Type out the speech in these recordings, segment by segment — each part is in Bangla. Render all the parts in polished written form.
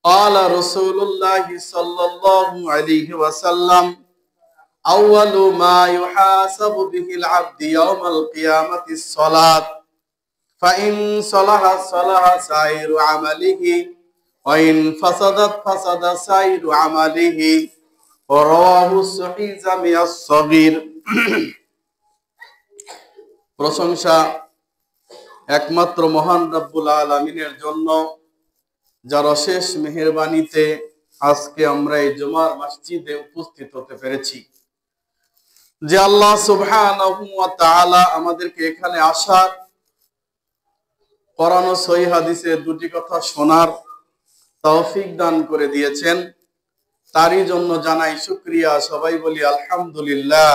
قال رسول الله صلى الله عليه وسلم أول ما يحاسب به العبد يوم القيامة الصلاة فإن صلح صلح سائر عمله وإن فسدت فسد سائر عمله ورواه السحيزمي الصغير প্রশংসা একমাত্র মহান রব্বুল আলামিনের জন্য, যার অশেষ মেহেরবানিতে আজকে আমরা এই জুমার মসজিদে উপস্থিত হতে পেরেছি। যে আল্লাহ সুবহানাহু ওয়া তাআলা আমাদেরকে এখানে আসার, কোরআন ও সহিহ হাদিসের দুটি কথা শোনার তৌফিক দান করে দিয়েছেন, তারই জন্য জানাই শুকরিয়া। সবাই বলি আলহামদুলিল্লাহ।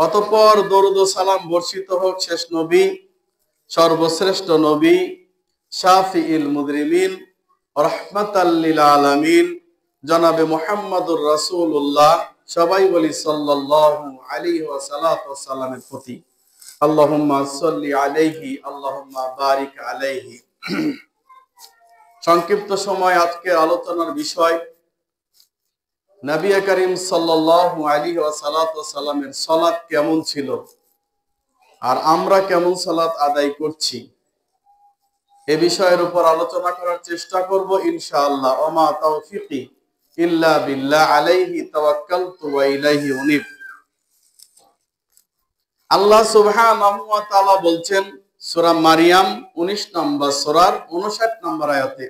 অতঃপর দরুদ ও সালাম বর্ষিত হোক শেষ নবী, সর্বশ্রেষ্ঠ নবী, শাফিউল মুযরিমিন, রাহমাতাল লিল আলামিন, জনাবে মুহাম্মদুর রাসূলুল্লাহ, সবাই বলি সাল্লাল্লাহু আলাইহি ওয়া সাল্লামের প্রতি। আল্লাহুম্মা সাল্লি আলাইহি, আল্লাহুম্মা বারিক আলাইহি। সংক্ষিপ্ত সময় আজকের আলোচনার বিষয় নবী করিম সাল্লাল্লাহু আলাইহি ওয়া সাল্লামের সালাত কেমন ছিল আর আমরা কেমন সালাত আদায় করছি, এ বিষয়ের উপর আলোচনা করার চেষ্টা করব ইনশাআল্লাহ। ওমা তাওফিকি ইল্লা বিল্লাহ, আলাইহি তাওয়াক্কালতু ওয়া ইলাইহি উনীব। আল্লাহ সুবহানাহু ওয়া তাআলা বলছেন সূরা মারিয়াম 19 নম্বর সূরার 59 নম্বর আয়াতে,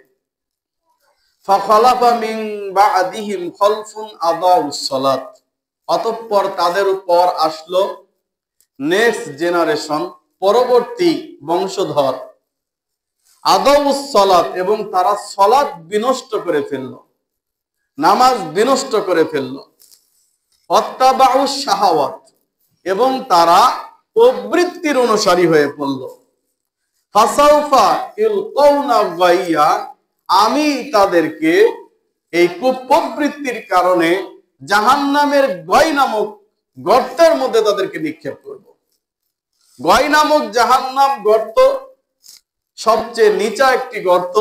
ফাখালাফা মিন বা'দিহিম খালফুন আদাউস সালাত, অতঃপর তাদের উপর আসলো নেক্সট জেনারেশন, পরবর্তী বংশধর, আদাউস সালাত, এবং তারা সালাত বিনষ্ট করে ফেলল, নামাজ বিনষ্ট করে ফেলল, অত্তাবাউস শাহাওয়াত, এবং তারা প্রবৃত্তির অনুসারী হয়ে পড়ল, ফাসাউফা ইলকাউনা গাইয়া, আমি তাদেরকে এই কুপ্রবৃত্তির কারণে জাহান্নামের গয় নামক গর্তের মধ্যে তাদেরকে নিক্ষেপ করব। গয় নামক জাহান্নাম গর্ত সবচেয়ে নিচা একটি গর্ত,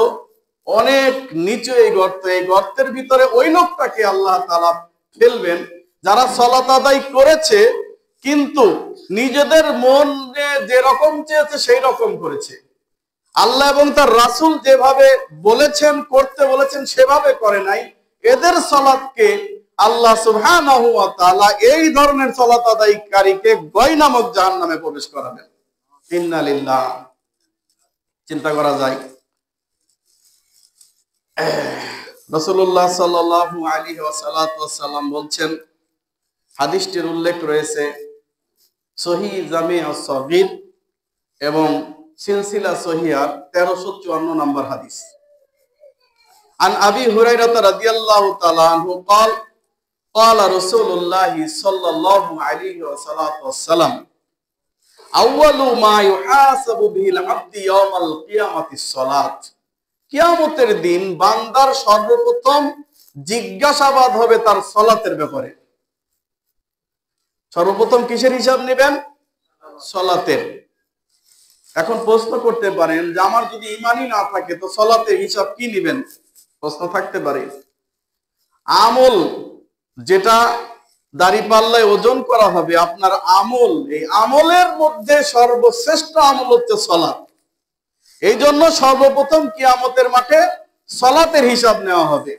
অনেক নিচু এই গর্ত। এই গর্তের ভিতরে ওই লোকটাকে আল্লাহ তাআলা ফেলবেন যারা সালাত আদায় করেছে কিন্তু নিজেদের মনে যেরকম চেয়েছে সেই রকম করেছে, আল্লাহ এবং তার রাসূল যেভাবে বলেছেন করতে বলেছেন সেভাবে করে নাই। এদের সালাতকে আল্লাহ সুবহানাহু ওয়া তাআলা এই ধরনের সালাত আদায়কারীকে গয় নামক জাহান্নামে প্রবেশ করাবেন। ইন্না লিল্লাহ। চিন্তা করা যায়, রাসূলুল্লাহ সাল্লাল্লাহু আলাইহি ওয়াসাল্লাম বলছেন, হাদিসটির উল্লেখ রয়েছে সহিহ জামি আস-সাগীর এবং সিলসিলা সহিহার 1354 নম্বর হাদিস। আন আবি হুরায়রা রাদিয়াল্লাহু তাআলা আনহু قال قال رسول الله صلى الله عليه وسلم اول ما يحاسب به العبد يوم القيامه الصلاه, কিয়ামতের দিন বান্দার সর্বপ্রথম জিজ্ঞাসাবাদ হবে তার সালাতের ব্যাপারে। সর্বপ্রথম কিসের হিসাব নেবেন? সালাতের। এখন প্রশ্ন করতে পারেন যে আমার যদি ঈমানই না থাকে তো সালাতের হিসাব কি নেবেন? প্রশ্ন থাকতে পারে। আমল যেটা দাড়িপাল্লায় ওজন করা হবে, আপনার আমল, এই আমলের মধ্যে সর্বশ্রেষ্ঠ আমল হচ্ছে সালাত। এই জন্য সর্বপ্রথম কিয়ামতের মাঠে সালাতের হিসাব নেওয়া হবে।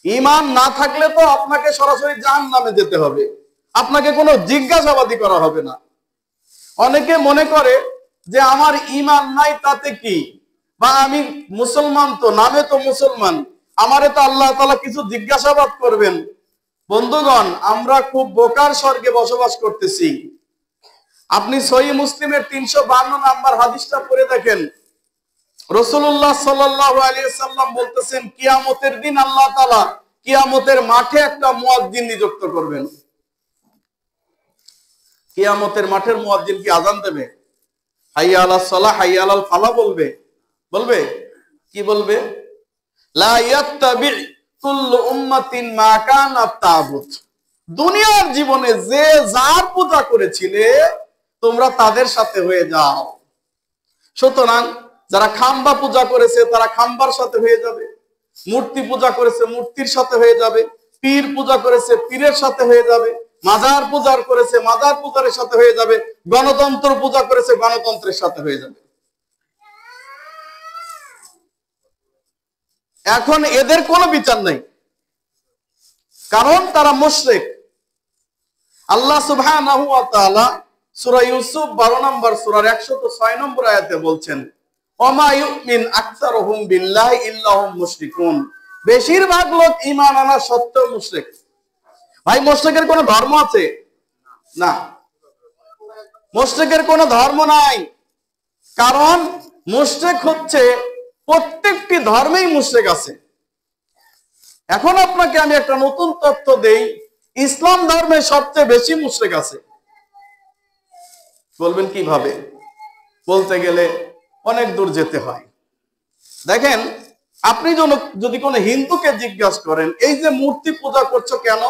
ঈমান না থাকলে তো আপনাকে সরাসরি জাহান্নামে যেতে হবে, আপনাকে কোনো জিজ্ঞাসাবাদই করা হবে না। অনেকে মনে করে যে আমার ঈমান নাই তাতে কি, বা আমি মুসলমান তো, নামে তো মুসলমান, আমারে তো আল্লাহ তাআলা কিছু জিজ্ঞাসাবাদ করবেন। বন্ধুগণ, আমরা খুব বোকার স্বর্গে বসবাস করতেছি। আপনি সহিহ মুসলিমের 352 নম্বর হাদিসটা পড়ে দেখেন। রাসূলুল্লাহ সাল্লাল্লাহু আলাইহি ওয়াসাল্লাম বলতেছেন, কিয়ামতের দিন আল্লাহ তাআলা কিয়ামতের মাঠে একটা মুয়াজ্জিন নিযুক্ত করবেন। কিয়ামতের মাঠের মুয়াজ্জিন কি আযান দেবে? হাইয়া আলাস সালাহ, হাইয়া আলাল ফালাহ বলবে? বলবে? কি বলবে? লা ইয়াত্তাবি কুল্লু উম্মাতিন মা কানাত তা'বুদ, দুনিয়ার জীবনে যে যার পূজা করেছিলে তোমরা তাদের সাথে হয়ে যাও। সুতরাং যারা খাম্বা পূজা করেছে তারা খাম্বার সাথে হয়ে যাবে, মূর্তি পূজা করেছে মূর্তির সাথে হয়ে যাবে, পীর পূজা করেছে পীরের সাথে হয়ে যাবে, মাজার পূজা করেছে মাজার পূজারের সাথে হয়ে যাবে, গণতন্ত্র পূজা করেছে গণতন্ত্রের সাথে হয়ে যাবে। এখন এদের কোনো বিচার নেই, কারণ তারা মুশরিক। আল্লাহ সুবহানাহু ওয়া তাআলা সূরা ইউসুফ 12 নম্বর সূরার 106 নম্বর আয়াতে বলছেন, ওমা ইউমিন আকসারুহুম বিল্লাহি ইল্লা হুম মুশরিকুন। বেশিরভাগ লোক ঈমান আনা সত্ত্বেও মুশরিক। ভাই মুশরিকের কোনো ধর্ম আছে? না, মুশরিকের কোনো ধর্ম নাই। কারণ মুশরিক হচ্ছে প্রত্যেকটি ধর্মেই মুশরিক আছে। এখন আপনাকে আমি একটা নতুন তথ্য দেই, ইসলাম ধর্মে সবচেয়ে বেশি মুশরিক আছে। বলবেন কিভাবে? বলতে গেলে অনেক দূর যেতে হয়। দেখেন, আপনি যদি কোনো হিন্দুকে জিজ্ঞাসা করেন এই যে মূর্তি পূজা করছো কেন,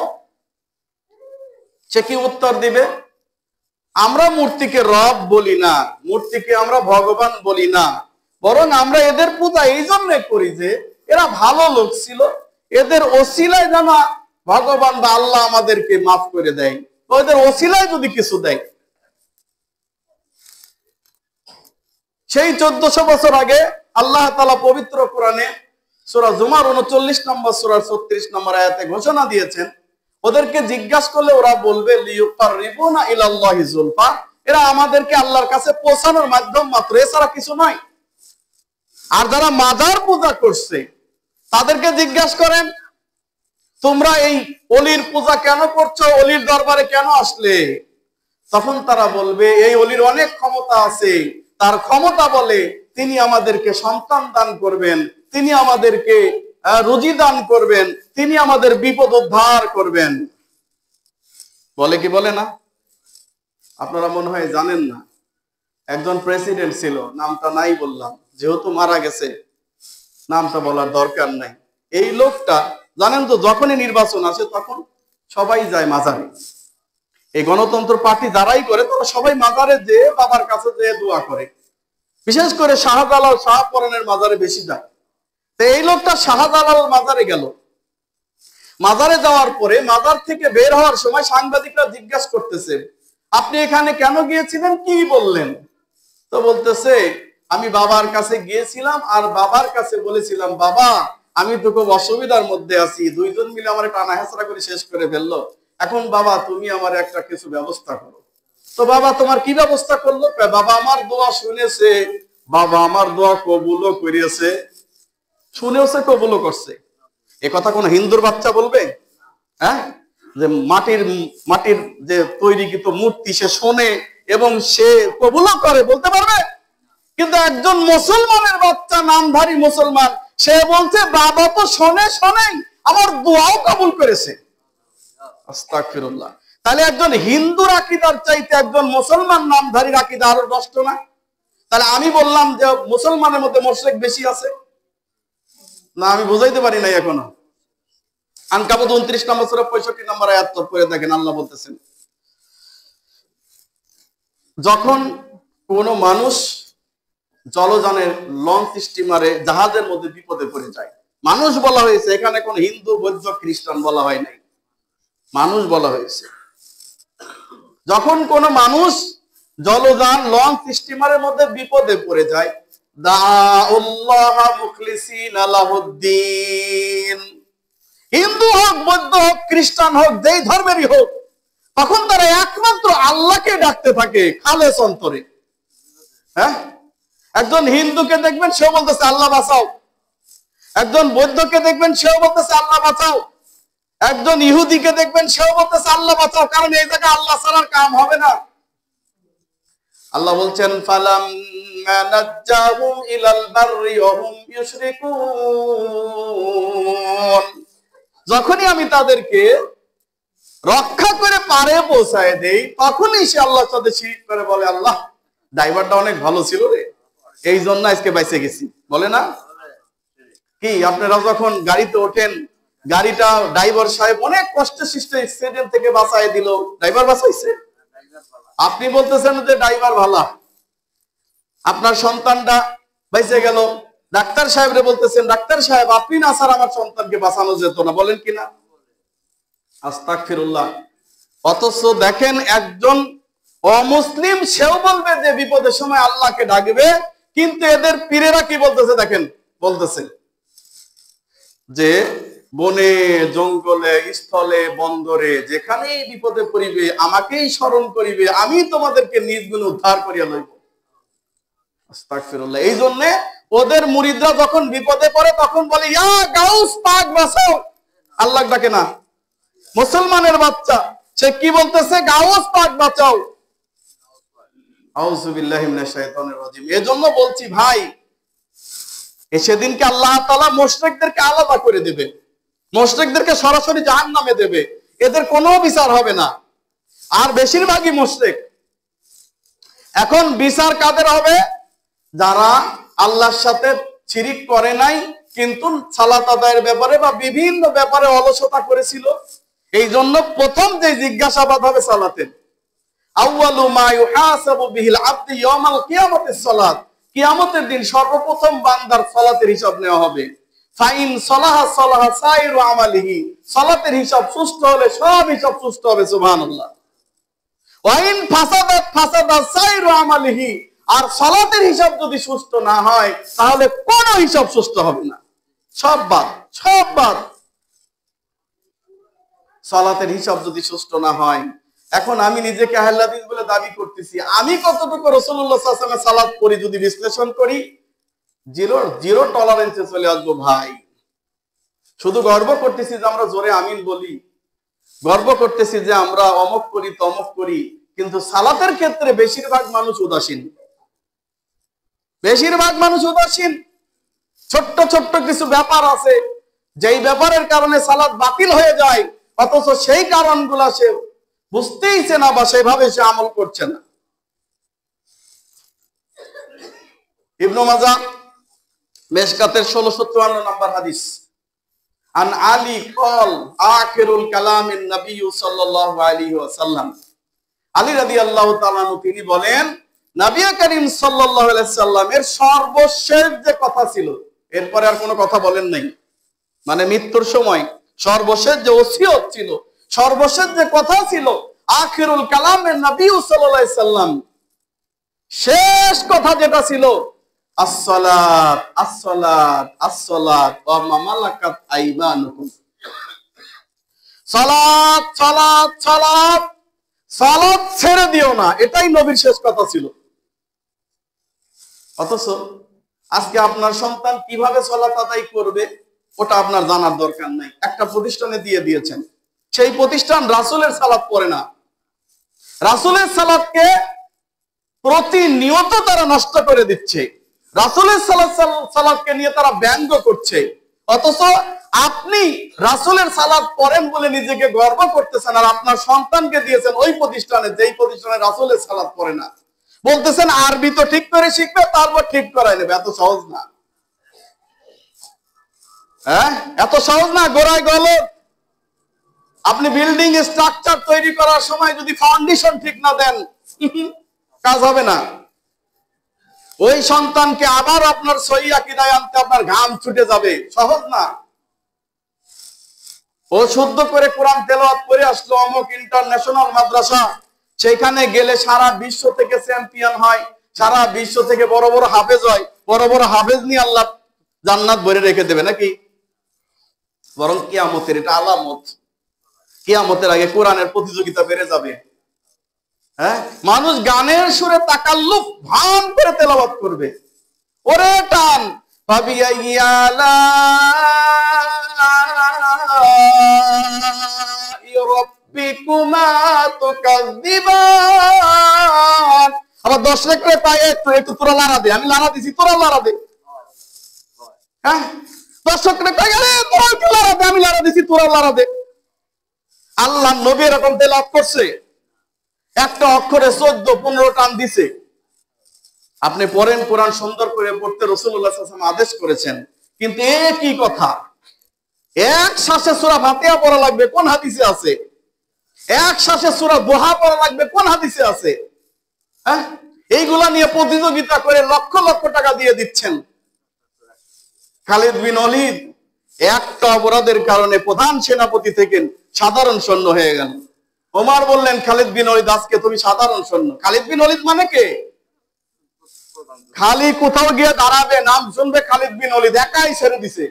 সে কি উত্তর দিবে? আমরা মূর্তিকে রব বলি না, মূর্তিকে আমরা ভগবান বলি না, বরং আমরা এদের পূজা এই জন্য করি যে এরা ভালো লোক ছিল, এদের ওসিলায় যেন ভগবান বা আল্লাহ আমাদেরকে মাফ করে দেয়, ওদের ওসিলায় যদি কিছু দেয়। সেই 1400 বছর আগে আল্লাহ তাআলা পবিত্র কোরআনে সূরা জুমার 39 নম্বর সূরার 36 নম্বর আয়াতে ঘোষণা দিয়েছেন, ওদেরকে জিজ্ঞাসা করলে ওরা বলবে লিয়ুকাররিবুনা ইলাল্লাহি যুলফা, এরা আমাদেরকে আল্লাহর কাছে পৌঁছানোর মাধ্যম মাত্র, এছাড়া কিছু নয়। আর যারা মাজার পূজা করছে তাদেরকে জিজ্ঞাসা করেন তোমরা এই অলির পূজা কেন করছো, অলির দরবারে কেন আসলে? তখন তারা বলবে এই অলির অনেক ক্ষমতা আছে, তার ক্ষমতা বলে তিনি আমাদেরকে সন্তান দান করবেন, তিনি আমাদেরকে রুজি দান করবেন, তিনি আমাদের বিপদ উদ্ধার করবেন। বলে কি বলে না? আপনারা মনে হয় জানেন না, একজন প্রেসিডেন্ট ছিল, নামটা নাই বললাম, যেহেতু মারা গেছে নামটা বলার দরকার নাই। এই লোকটা জানেন তো, যখনই নির্বাচন আসে তখন সবাই যায় মাজারে। এই গণতন্ত্র পার্টি যারাই করে তারা সবাই মাজারে যেয়ে বাবার কাছে যেয়ে দোয়া করে, বিশেষ করে শাহজালাল শাহপরানের মাজারে বেশি যায়। তো এই লোকটা শাহজালাল মাজারে গেল, মাজারে যাওয়ার পরে মাজার থেকে বের হওয়ার সময় সাংবাদিকরা জিজ্ঞাসা করতেছে আপনি এখানে কেন গিয়েছিলেন, কি বললেন? তো বলতেছে আমি বাবার কাছে গিয়েছিলাম আর বাবার কাছে বলেছিলাম বাবা আমি তো খুব অসুবিধার মধ্যে আছি, দুইজন মিলে আমার টানা হেঁচড়া করে শেষ করে ফেললো, এখন বাবা তুমি আমার একটা কিছু ব্যবস্থা করো। তো বাবা তোমার কি ব্যবস্থা করলো? বাবা আমার দোয়া শুনেছে, বাবা আমার দোয়া কবুলও করিয়েছে, শুনেওছে কবুলও করছে। এ কথা কোন হিন্দুর বাচ্চা বলবে? হ্যাঁ, যে মাটির যে তৈরিকৃত মূর্তি সে শোনে এবং সে কবুলও করে, বলতে পারবে? কিন্তু একজন মুসলমানের বাচ্চা, নামধারী মুসলমান, সে বলছে বাবা তো শোনেই আমার দোয়াও কবুল করেছে। আস্তাগফিরুল্লাহ। তাহলে একজন হিন্দুর আকীদার চাইতে একজন মুসলমান নামধারীর আকীদা আরো নষ্ট না? তাহলে আমি বললাম যে মুসলমানের মধ্যে মুশরিক বেশি আছে না? আমি বুঝাইতে পারি নাই এখনো। আনকাবুত 29 নম্বর সূরা 65 নম্বর আয়াত পড়ে দেখেন, আল্লাহ বলতেছেন যখন কোন মানুষ জলযানের লঞ্চ স্টিমারে জাহাজের মধ্যে বিপদে পড়ে যায়, মানুষ বলা হয়েছে, এখানে কোন হিন্দু বৌদ্ধ খ্রিস্টান বলা হয় নাই, মানুষ বলা হয়েছে। যখন কোন মানুষ জলযান লঞ্চ স্টিমারের মধ্যে বিপদে পড়ে যায়, দাউল্লাহ মুখলিসিনা লাহুদ্দিন, হিন্দু হোক বৌদ্ধ হোক খ্রিস্টান হোক যেই ধর্মেরই হোক, তখন তারা একমাত্র আল্লাহকে ডাকতে থাকে খালেস অন্তরে। হ্যাঁ, একজন হিন্দুকে দেখবেন সেও বলতেছে আল্লাহ বাঁচাও, একজন বৌদ্ধকে দেখবেন সেও বলতেছে আল্লাহ বাঁচাও, একজন ইহুদিকে দেখবেন সেও বলতেছে আল্লাহ বাঁচাও, কারণ এই জায়গায় আল্লাহ ছাড়ার কাম হবে না। আল্লাহ বলছেন ফালাম্মা নাজ্জাহুম ইলাল বাররি ওয়া হুম ইউশরিকুন, যখনই আমি তাদেরকে রক্ষা করে পারে পৌঁছায় দেই, তখনই সে আল্লাহর সাথে শিরক করে বলে আল্লাহ ড্রাইভারটা অনেক ভালো ছিল রে, এই জন্য আজকে বাইসে গেছি, বলে না? কি আপনারা যখন গাড়িতে ওঠেন, গাড়িটা ড্রাইভার সাহেব অনেক কষ্টে সৃষ্ট অ্যাক্সিডেন্ট থেকে বাঁচায় দিল, ড্রাইভার বাঁচাইছে? আপনি বলতেছেন যে ড্রাইভার ভালো, আপনার সন্তানটা বাইসে গেল। ডাক্তার সাহেবরে বলতেছেন, ডাক্তার সাহেব আপনি না স্যার আমার সন্তানকে বাঁচানো যেত না, বলেন কিনা? আস্তাগফিরুল্লাহ। অথচ দেখেন একজন অমুসলিম সেও বলবে যে বিপদের সময় আল্লাহকে ডাকবে, কিন্তু এদের পীরেরা কি বলতেছে দেখেন, বলতেছে যে বনে জঙ্গলে স্থলে বন্দরে যেখানেই বিপদে পড়িবে আমাকেই স্মরণ করিবে, আমি তোমাদেরকে নিজ গুণ উদ্ধার করিয়া লইব। আস্তাগফিরুল্লাহ। এই জন্য ওদের মুরিদরা যখন বিপদে পড়ে তখন বলে ইয়া গাউস পাক বাঁচাও, আল্লাহ ডাকে না। মুসলমানের বাচ্চা সে কি বলতেছে? গাউস পাক বাঁচাও। আউযু বিল্লাহি মিনাশ শাইতানির রাজিম। এজন্য বলছি ভাই, সেদিনকে আল্লাহ তাআলা মুশরিকদেরকে আলাদা করে দেবে, মুশরিকদেরকে সরাসরি জাহান্নামে দেবে, এদের কোনো বিচার হবে না। আর বেশিরভাগই মুশরিক। এখন বিচার কাদের হবে? যারা আল্লাহর সাথে শিরিক করে নাই কিন্তু সালাত আদায়ের ব্যাপারে বা বিভিন্ন ব্যাপারে অলসতা করেছিল। এই জন্য প্রথম যে জিজ্ঞাসাবাদ হবে সালাতের, আউয়ালু মা ইউহাসাবু বিহিল আবদু ইয়াউমাল কিয়ামাতিস সালাত, কিয়ামতের দিন সর্বপ্রথম বান্দার সালাতের হিসাব নেওয়া হবে। ফাইন সালাহা সালাহা সাইরু আমালিহি, সালাতের হিসাব সুস্থ হলে সব হিসাব সুস্থ হবে, সুবহানাল্লাহ। ওয়াইন ফাসাদাত ফাসাদা সাইরু আমালিহি, আর সালাতের হিসাব যদি সুস্থ না হয় তাহলে কোন হিসাব সুস্থ হবে না, সব বাদ, সব বাদ। সালাতের হিসাব যদি সুস্থ না হয়, এখন আমি নিজেকে আহলে হাদিস বলে দাবি করতেছি, আমি কতটুকু রাসূলুল্লাহ সাল্লাল্লাহু আলাইহি ওয়াসাল্লামের সালাত পড়ি যদি বিশ্লেষণ করি, জিরো টলারেন্সে চলে আসবো ভাই। শুধু গর্ব করতেছি যে আমরা জোরে আমিন বলি, গর্ব করতেছি যে আমরা অমক করি তমক করি, কিন্তু সালাতের ক্ষেত্রে বেশিরভাগ মানুষ উদাসীন, বেশিরভাগ মানুষ উদাসীন। ছোট্ট ছোট্ট কিছু ব্যাপার আছে যেই ব্যাপারের কারণে সালাত বাতিল হয়ে যায়, অথচ সেই কারণগুলা সে বুঝতেইছে না বা সেভাবে সে আমল করছে না। ইবনে মাজাহ মিশকাতের 1654 নম্বর হাদিস, আন আলী কল আখিরুল কালামিন নবী সাল্লাল্লাহু আলাইহি ওয়াসাল্লাম, আলী রাদিয়াল্লাহু তাআলা আনহু তিনি বলেন, নবী করিম সাল্লাল্লাহু আলাইহি ওয়াসাল্লামের সর্বশেষ যে কথা ছিল, এরপরে আর কোনো কথা বলেন নাই, মানে মৃত্যুর সময় সর্বশেষ যে ওসিয়ত ছিল, সর্বশেষ যে কথা ছিল, আখিরুল কালামের নবী সাল্লাল্লাহু আলাইহি ওয়াসাল্লাম শেষ কথা যেটা ছিল, আসসালাত আসসালাত আসসালাত ওয়া মা মালাকাত আইমানুকুম, সালাত সালাত সালাত, সালাত ছেড়ে দিও না, এটাই নবীর শেষ কথা ছিল। অথচ আজকে আপনার সন্তান কিভাবে সালাত আদায় করবে ওটা আপনার জানার দরকার নাই, একটা প্রতিষ্ঠানে দিয়ে দিয়েছেন, সেই প্রতিষ্ঠান রাসূলের সালাত পড়ে না, রাসূলের সালাতকে প্রতিনিয়ত তারা নষ্ট করে দিচ্ছে, রাসূলের সালাতকে নিয়ে তারা ব্যঙ্গ করছে। অথচ আপনি রাসূলের সালাত পড়েন বলে নিজেকে গর্ব করতেছেন, আর আপনার সন্তানকে দিয়েছেন ওই প্রতিষ্ঠানে যেই প্রতিষ্ঠানে রাসূলের সালাত পড়ে না, বলতেছেন আরবি তো ঠিক করে শিখবে তারপর ঠিক করাই নেবে। এত সহজ না, হ্যাঁ, এত সহজ না। গোড়ায় গলদ। আপনি বিল্ডিং স্ট্রাকচার তৈরি করার সময় যদি ফাউন্ডেশন ঠিক না দেন, কাজ হবে না। ওই সন্তানকে আবার আপনার সহিহ আকীদায় আনতে আপনার ঘাম ছুটে যাবে, সহজ না। ও শুদ্ধ করে কোরআন তেলাওয়াত করে আসলো অমুক ইন্টারন্যাশনাল মাদ্রাসা, সেখানে গেলে সারা বিশ্ব থেকে চ্যাম্পিয়ন হয়, সারা বিশ্ব থেকে বড় বড় হাফেজ হয়, বড় বড় হাফেজ নিয়ে আল্লাহ জান্নাত ভরে রেখে দেবে নাকি? বরং কিয়ামতের এটা আলামত, কিয়ামতের আগে কোরআনের প্রতিযোগিতা বেড়ে যাবে। হ্যাঁ, মানুষ গানের সুরে তাকাল্লুফ ভান করে তেলাওয়াত করবে, ওরে টান ফাবিয়াইয়ালা রাব্বিকুমা তুকাযিবান। আবার 10 রেখে তাই একটু তোরা লারা দে, আমি লারা দিছি তোরা লারা দে। হ্যাঁ, 10 রেখে তাই আরে তোরা কি লারা দে, আমি লারা দিছি তোরা লারা দে। আল্লাহ নবী এরকম তেলাওয়াত করছে, একটা অক্ষরে 14-15 টান দিছে। আপনি পড়েন, কোরআন সুন্দর করে পড়তে রাসূলুল্লাহ সাল্লাল্লাহু আলাইহি ওয়াসাল্লাম আদেশ করেছেন, কিন্তু একই কথা এক শ্বাসে সূরা ফাতিহা পড়া লাগবে কোন হাদিসে আছে? এক শ্বাসে সূরা দুহা পড়া লাগবে কোন হাদিসে আছে? হ্যাঁ, এইগুলা নিয়ে প্রতিযোগিতা করে লক্ষ লক্ষ টাকা দিয়ে দিচ্ছেন। খালিদ বিন ওয়ালিদ একটা অপরাধের কারণে প্রধান সেনাপতি থেকে সাধারণ সৈন্য হয়ে গেল। ওমর বললেন, খালিদ বিন ওয়ালিদ আজকে তুমি সাধারণ সৈন্য। খালিদ বিন ওয়ালিদ মানে কে? খালি কোথাও গিয়ে দাঁড়াবে, নাম শুনবে খালিদ বিন ওয়ালিদ, একাই ছেড়ে দিছে।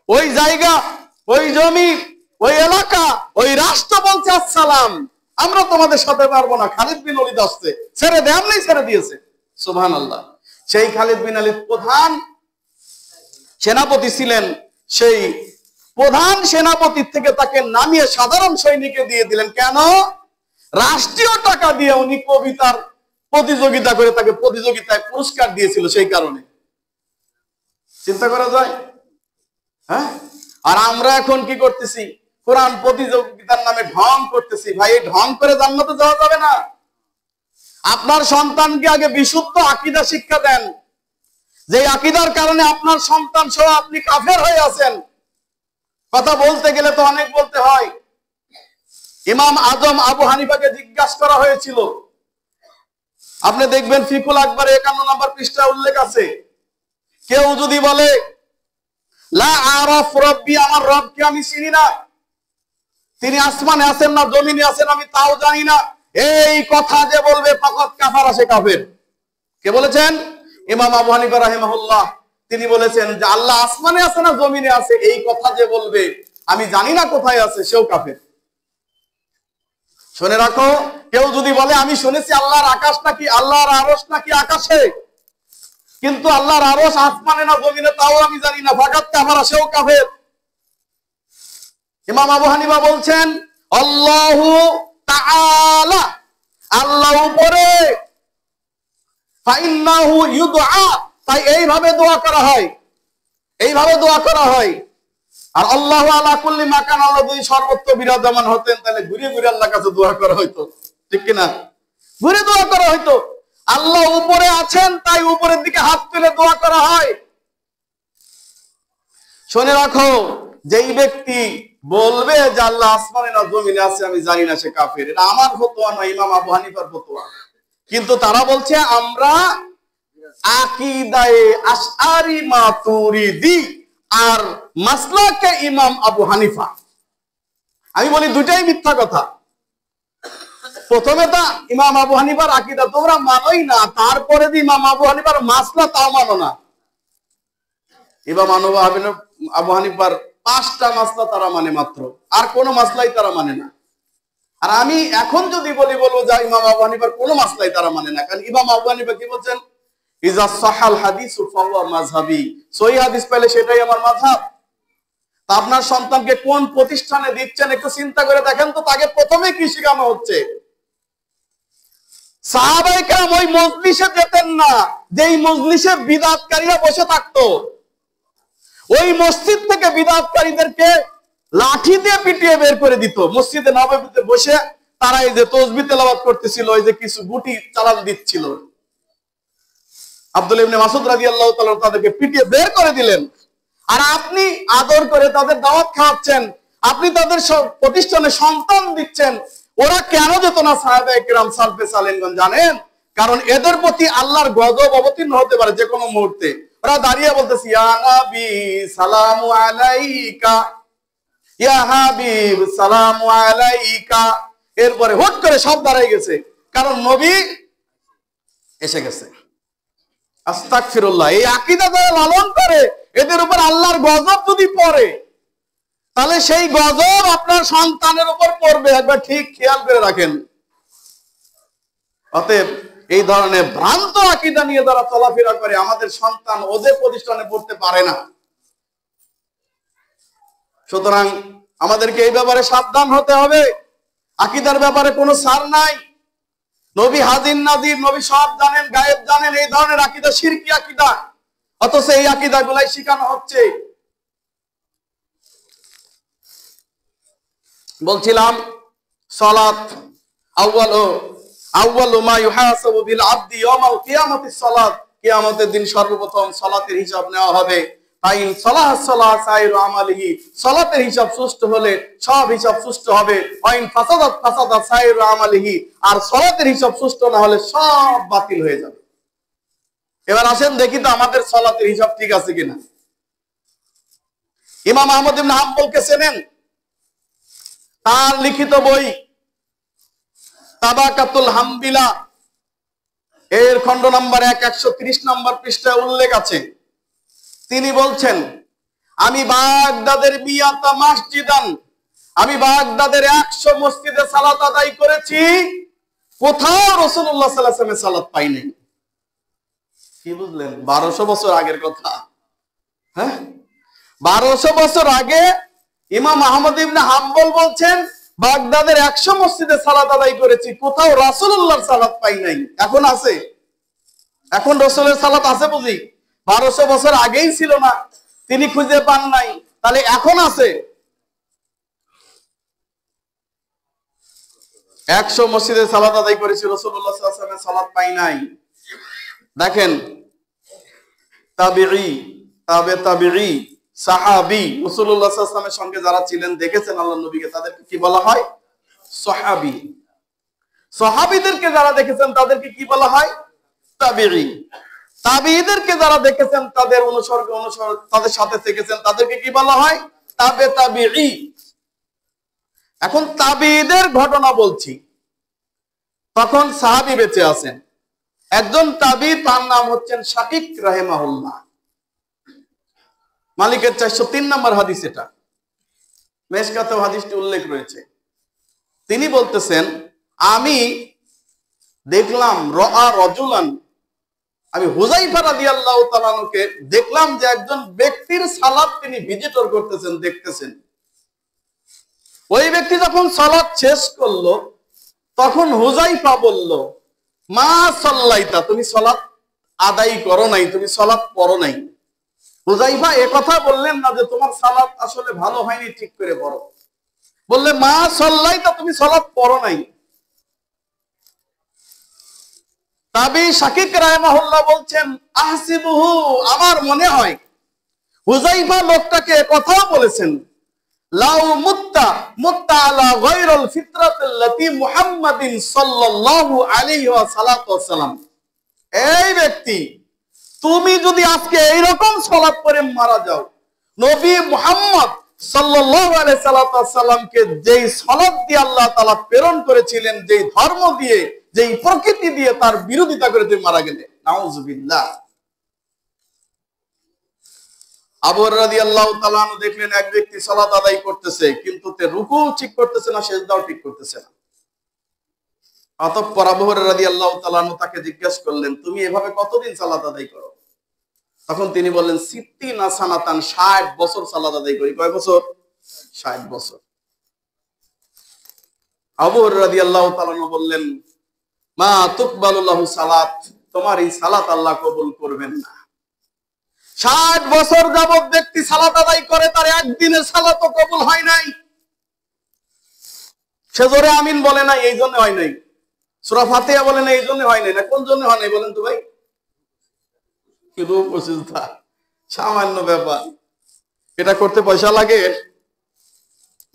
ওই জায়গা, ওই জমি, ওই এলাকা, ওই রাষ্ট্র বলছে আসসালাম, আমরা তোমাদের সাথে পারবো না। খালিদ বিন ওয়ালিদ আসছে, ছেড়ে দেয়, আমরাই ছেড়ে দিয়েছে। সুবহানাল্লাহ। সেই খালিদ বিন ওয়ালিদ প্রধান সেনাপতি ছিলেন, সেই প্রধান সেনাপতি থেকে তাকে নামিয়ে সাধারণ সৈনিকে দিয়ে দিলেন। কেন? রাষ্ট্রীয় টাকা দিয়ে উনি কবিতার প্রতিযোগিতা করে তাকে প্রতিযোগিতায় পুরস্কার দিয়েছিল, সেই কারণে। চিন্তা করা যায়? হ্যাঁ। আর আমরা এখন কি করতেছি? কোরআন প্রতিযোগিতার নামে ঢং করতেছি। ভাই, এই ঢং করে জান্নাতে যাওয়া যাবে না। আপনার সন্তানকে আগে বিশুদ্ধ আকীদা শিক্ষা দেন, যে আকীদার কারণে আপনার সন্তান সহ আপনি কাফের হয়ে আছেন। কথা বলতে গেলে তো অনেক বলতে হয়। ইমাম আজম আবু হানিফাকে জিজ্ঞাসা করা হয়েছিল, আপনি দেখবেন ফিকুল আকবরে 51 নম্বর পৃষ্ঠা উল্লেখ আছে, কেউ যদি বলে লা আরাফ রব্বি, আমার রবকে আমি চিনি না, তিনি আসমানে আছেন না জমিনে আছেন আমি তাও জানি না, এই কথা যে বলবে ফাকাত কাফার, সে কাফের। কে বলেছেন? ইমাম আবু হানিফা রাহিমাহুল্লাহ। তিনি বলেছেন যে আল্লাহ আসমানে আছে না জমিনে আছে, এই কথা যে বলবে আমি জানি না কোথায় আছে, সেও কাফের। শুনে রাখো, কেউ যদি বলে আমি শুনেছি আল্লাহর আকাশ নাকি, আল্লাহর আরশ নাকি আকাশে, কিন্তু আল্লাহর আরশ আসমানে না জমিনে তাও আমি জানি না, ফাকাত কাফার, সেও কাফের। ইমাম আবু হানিফা বলছেন আল্লাহু তাআলা, আল্লাহ উপরে, ফাইন্নাহু ইউদআ, তাই এইভাবে দোয়া করা হয়, এইভাবে দোয়া করা হয়। আর আল্লাহু আলা কুল্লি মাকান, আল্লাহ যদি সর্বত্র বিরাজমান হতেন তাহলে ঘুরে ঘুরে আল্লাহর কাছে দোয়া করা হইতো, ঠিক কি না? ঘুরে দোয়া করা হইতো। আল্লাহ উপরে আছেন, তাই উপরের দিকে হাত তুলে দোয়া করা হয়। শুনে রাখো, যেই ব্যক্তি বলবে যে আল্লাহ আসমানে না জমিনে আছে আমি জানি না, সে কাফের। এটা আমার ফতোয়া নয়, ইমাম আবু হানিফার ফতোয়া। কিন্তু তারা বলছে আমরা আকীদায়ে আশআরি মাতুরিদি আর মাসলাকে ইমাম আবু হানিফা। আমি বলি দুটাই মিথ্যা কথা। প্রথমে তো ইমাম আবু হানিফার আকীদা তোমরা মানোই না, তারপরে ইমাম আবু হানিফার মাসলা তাও মানো না। ইমাম আবু হানিফার 5টা মাসলা তারা মানে মাত্র, আর কোনো মাসলাই তারা মানে না। আর আমি এখন যদি বলবো যে ইমাম আবু হানিফার কোনো মাসলাই তারা মানে না, কারণ ইমাম আবু হানিফা কি বলছেন? ইজা সাহাল হাদিসু ফাহুয়া মাযহাবি, সহিহ হাদিস পেলে সেটাই আমার মাযহাব। তা আপনার সন্তানকে কোন প্রতিষ্ঠানে দিচ্ছেন একটু চিন্তা করে দেখেন তো, তাকে প্রথমে কি শেখানো হচ্ছে? সাহাবায়ে কেরাম ওই মজলিসে যেতেন না, যেই মজলিসে বিদআতকারীরা বসে থাকতো। ওই মসজিদ থেকে বিদআতকারীদেরকে লাঠি দিয়ে পিটিয়ে বের করে দিত। মসজিদে নববীতে বসে তারা এই যে তাসবিহ তেলাওয়াত করতেছিল, এই যে কিছু গুটি চালান দিচ্ছিল, আব্দুল্লাহ ইবনে মাসউদ রাদিয়াল্লাহু তাআলা তাদেরকে পিটিয়ে বের করে দিলেন। আর আপনি আদর করে তাদের দাওয়াত খাওয়াচ্ছেন, আপনি তাদের প্রতিষ্ঠানে সন্তান দিচ্ছেন। ওরা কেন যেত না সাহাবায়ে কেরাম সালফে সালেহগণ জানেন? কারণ এদের প্রতি আল্লাহর গজব অবতীর্ণ হতে পারে যে কোনো মুহূর্তে। ওরা দাঁড়িয়ে বলতেছে ইয়া নবী সালামু আলাইকা, ইয়া হাবিব সালামু আলাইকা, এরপরে হুট করে সব দাঁড়ায় গেছে, কারণ নবী এসে গেছে। আস্তাগফিরুল্লাহ। এই আকীদা যারা লালন করে, এদের উপর আল্লাহর গজব যদি পড়ে, তাহলে সেই গজব আপনার সন্তানের উপর পড়বে, একবার ঠিক খেয়াল করে রাখেন। অতএব এই ধরনের ভ্রান্ত আকীদা নিয়ে যারা চলাফেরা করে, আমাদের সন্তান ওদের প্রতিষ্ঠানে পড়তে পারে না। সুতরাং আমাদেরকে এই ব্যাপারে সাবধান হতে হবে। আকীদার ব্যাপারে কোনো ছাড় নাই। নবী হাজির নাজির, নবী সব জানেন, গায়েব জানেন, এই ধরনের আকীদা শিরকি আকীদা, অথচ এই আকীদাগুলাই শেখানো হচ্ছে। বলছিলাম সালাত আউয়ালু মা ইউহাসাবু বিল আবদি ইয়াউমাল কিয়ামাতিস সালাত, কিয়ামতের দিন সর্বপ্রথম সালাতের হিসাব নেওয়া হবে। ফাইন সালাহ সালাহ সাইরু আমালিহি, সালাতের হিসাব সুষ্ঠু হলে সব হিসাব সুষ্ঠু হবে। ওয়াইন ফাসাদাত ফাসাদাত সাইরু আমালিহি, আর সালাতের হিসাব সুষ্ঠু না হলে সব বাতিল হয়ে যাবে। এবার আসেন দেখি তো আমাদের সালাতের হিসাব ঠিক আছে কিনা। ইমাম আহমদ ইবনে হাম্বলকে চেনেন? তার লিখিত বই তাবাকাতুল হামবিলা এর খণ্ড নাম্বার 130 নম্বর পৃষ্ঠায় উল্লেখ আছে। তিনি বলছেন, আমি বাগদাদের মিয়াতা মসজিদান, আমি বাগদাদের 100 মসজিদে সালাত আদায় করেছি, কোথাও রাসূলুল্লাহ সাল্লাল্লাহু আলাইহি ওয়াসাল্লাম সালাত পাই নাই। কি বুঝলেন? 1200 বছর আগের কথা। হ্যাঁ, 1200 বছর আগে ইমাম আহমদ ইবনে হাম্বল বলছেন, বাগদাদের 100 মসজিদে সালাত আদায় করেছি, কোথাও রাসূলুল্লাহর সালাত পাই নাই। এখন আছে? এখন রাসূলের সালাত আছে বুঝি? 1200 বছর আগেই ছিল না, তিনি খুঁজে পান নাই, তাহলে এখন আছে? 100 মসজিদে সালাত আদায় করেছি, রাসূলুল্লাহ সাল্লাল্লাহু আলাইহি ওয়াসাল্লামের সালাত পাই নাই। দেখেন, তাবিঈ, তাবিঈ, সাহাবী, রাসূলুল্লাহ সাল্লাল্লাহু আলাইহি ওয়াসাল্লামের সঙ্গে যারা ছিলেন, দেখেছেন আল্লাহর নবীকে, তাদেরকে কি বলা হয়? সাহাবী। সাহাবীদেরকে যারা দেখেছেন তাদেরকে কি বলা হয়? তাবিঈ। তাবিঈদেরকে যারা দেখেছেন, তাদের অনুসরণ তাদের সাথে থেকেছেন, তাদেরকে কি বলা হয়? তাবিঈ। এখন তাবিঈদের ঘটনা বলছি। তখন সাহাবী বেঁচে আছেন। একজন তাবিঈ, তার নাম হচ্ছেন শাকিক রাহিমাহুল্লাহ। মালিকের 403 নম্বর হাদিস এটা, মেশকাতেও হাদিসটি উল্লেখ রয়েছে। তিনি বলতেছেন, আমি দেখলাম রাআ রাজুলান, আমি হুযায়ফা রাদিয়াল্লাহু তাআলা আনহুকে দেখলাম যে একজন ব্যক্তির সালাত তিনি ভিজিটর করতেছেন, দেখতেছেন। ওই ব্যক্তি যখন সালাত শেষ করলো, তখন হুযায়ফা বলল, মা সাল্লাইতা, তুমি সালাত আদায় করো নাই, তুমি সালাত পড়ো নাই। হুযায়ফা একথা বললেন না যে তোমার সালাত আসলে ভালো হয়নি, ঠিক করে পড়ো। বললে, মা সাল্লাইতা, তুমি সালাত পড়ো নাই। তাবিঈ শাকিক রাহিমাহুল্লাহ বলছেন, আহসিবুহু, আমার মনে হয় হুযায়ফা লোকটাকে কথাও বলেছেন, লাউ মুত্তা আলা গায়রিল ফিতরাতিল্লাতী মুহাম্মাদিন সাল্লাল্লাহু আলাইহি ওয়াসাল্লাম, এই ব্যক্তি, তুমি যদি আজকে এইরকম সালাত পড়ে মারা যাও, নবী মুহাম্মদ সাল্লাল্লাহু আলাইহি সাল্লামকে যেই সালাত দিয়ে আল্লাহ তাআলা প্রেরণ করেছিলেন, যেই ধর্ম দিয়ে, যেই প্রকৃতি দিয়ে, তার বিরোধিতা করে তুমি মারা গেলে, নাউযুবিল্লাহ। আবু হুরায়রা রাদিয়াল্লাহু তাআলা আনহু দেখলেন এক ব্যক্তি সালাত আদায় করতেছে, কিন্তু তে রুকু ঠিক করতেছে না, সিজদাও ঠিক করতেছে না। অতঃপর আবু হুরায়রা রাদিয়াল্লাহু তাআলা আনহু তাকে জিজ্ঞেস করলেন, তুমি এভাবে কতদিন সালাত আদায় করো? তখন তিনি বললেন, 60 সানাতান, 60 বছর সালাত আদায় করি। কয় বছর? 60 বছর। আবু হুরায়রা রাদিয়াল্লাহু তাআলা আনহু বললেন, মা তুকবালু লাহু সালাত, তোমার এই সালাত আল্লাহ কবুল করবেন না। 60 বছর যাবত ব্যক্তি সালাত আদায় করে, তার একদিনের সালাতও কবুল হয় নাই। সে জোরে আমিন বলে নাই, এই জন্য হয় নাই। সূরা ফাতিহা বলে না, এই জন্য হয় নাই। না কোন জন্য হয় নাই বলেন তো ভাই? কি রূপ অসুস্থতা, সামান্য ব্যাপার, এটা করতে পয়সা লাগে?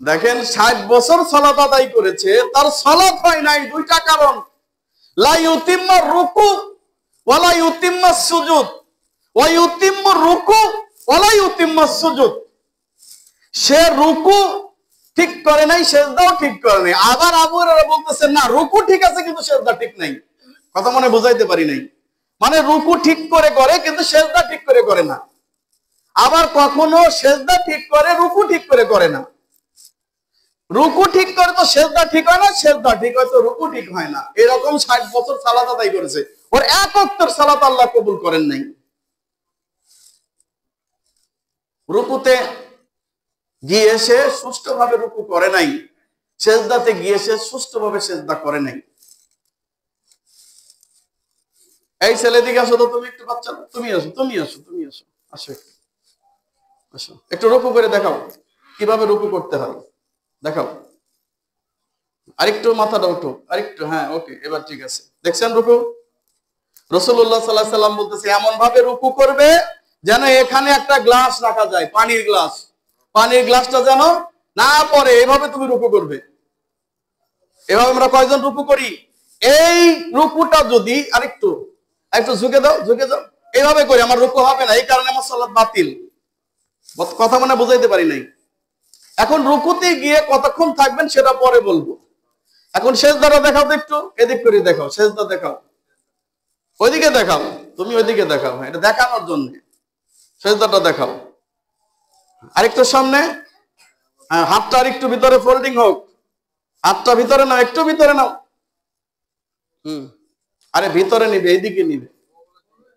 দেখেন, 60 বছর সালাত আদায় করেছে, তার সালাত হয় নাই। দুইটা কারণ, লা ইউতিম্মা রুকু ওয়া লা ইউতিম্মা সুজুদ, ওয়া ইউতিম্মু রুকু ওয়া লা ইউতিম্মা সুজুদ। সে রুকু ঠিক করে নাই, সিজদাও ঠিক করে নাই। আবার আবু হুরায়রা বলতেছেন, না, রুকু ঠিক আছে কিন্তু সিজদা ঠিক নাই। কথা মনে বুঝাইতে পারি নাই? মানে রুকু ঠিক করে করে, কিন্তু সিজদা ঠিক করে করে না। আবার কখনো সিজদা ঠিক করে, রুকু ঠিক করে করে না। রুকু ঠিক করে তো সিজদা ঠিক হয় না, সিজদা ঠিক হয় তো রুকু ঠিক হয় না। এরকম 60 বছর সালাত আদায় করেছে, ওর এক ওয়াক্তের সালাত আল্লাহ কবুল করেন নাই। রুকুতে গিয়ে সে সুষ্ঠুভাবে রুকু করে নাই, সিজদাতে গিয়ে সে সুষ্ঠুভাবে সিজদা করে নাই। এই ছেলে দিকে আসো তো, তুমি একটু, বাচ্চা তুমি আসো, তুমি আসো, তুমি আসো, আসো একটু, আসো একটু রুকু করে দেখাও, কিভাবে রুকু করতে হয় দেখাও। আরেকটু মাথাটা উঠো, আরেকটু, হ্যাঁ, ওকে, এবার ঠিক আছে। দেখছেন রুকু? রাসূলুল্লাহ সাল্লাল্লাহু আলাইহি সাল্লাম বলতেছে, এমন ভাবে রুকু করবে যেন এখানে একটা গ্লাস রাখা যায়, পানির গ্লাস, পানির গ্লাসটা যেন না পড়ে, এভাবে তুমি রুকু করবে। এভাবে আমরা কয়জন রুকু করি? এই রুকুটা যদি আরেকটু একটু ঝুঁকে দাও, ঝুঁকে দাও, এইভাবে করি, আমার রুকু হবে না, এই কারণে আমার সালাত বাতিল। কথা মানে বুঝাইতে পারি নাই। এখন রুকুতে গিয়ে কতক্ষণ থাকবেন সেটা পরে বলবো। এখন সেজদাটা দেখাও তো একটু, এদিক করে দেখাও, সেজদা দেখাও, ওইদিকে দেখাও, তুমি ওইদিকে দেখাও, এটা দেখানোর জন্য সেজদাটা দেখাও। আরেকটু সামনে, হাতটা আরেকটু ভিতরে ফোল্ডিং হোক, হাতটা ভিতরে নাও, একটু ভিতরে নাও। আরে ভিতরে নিবে, এইদিকে নিবে,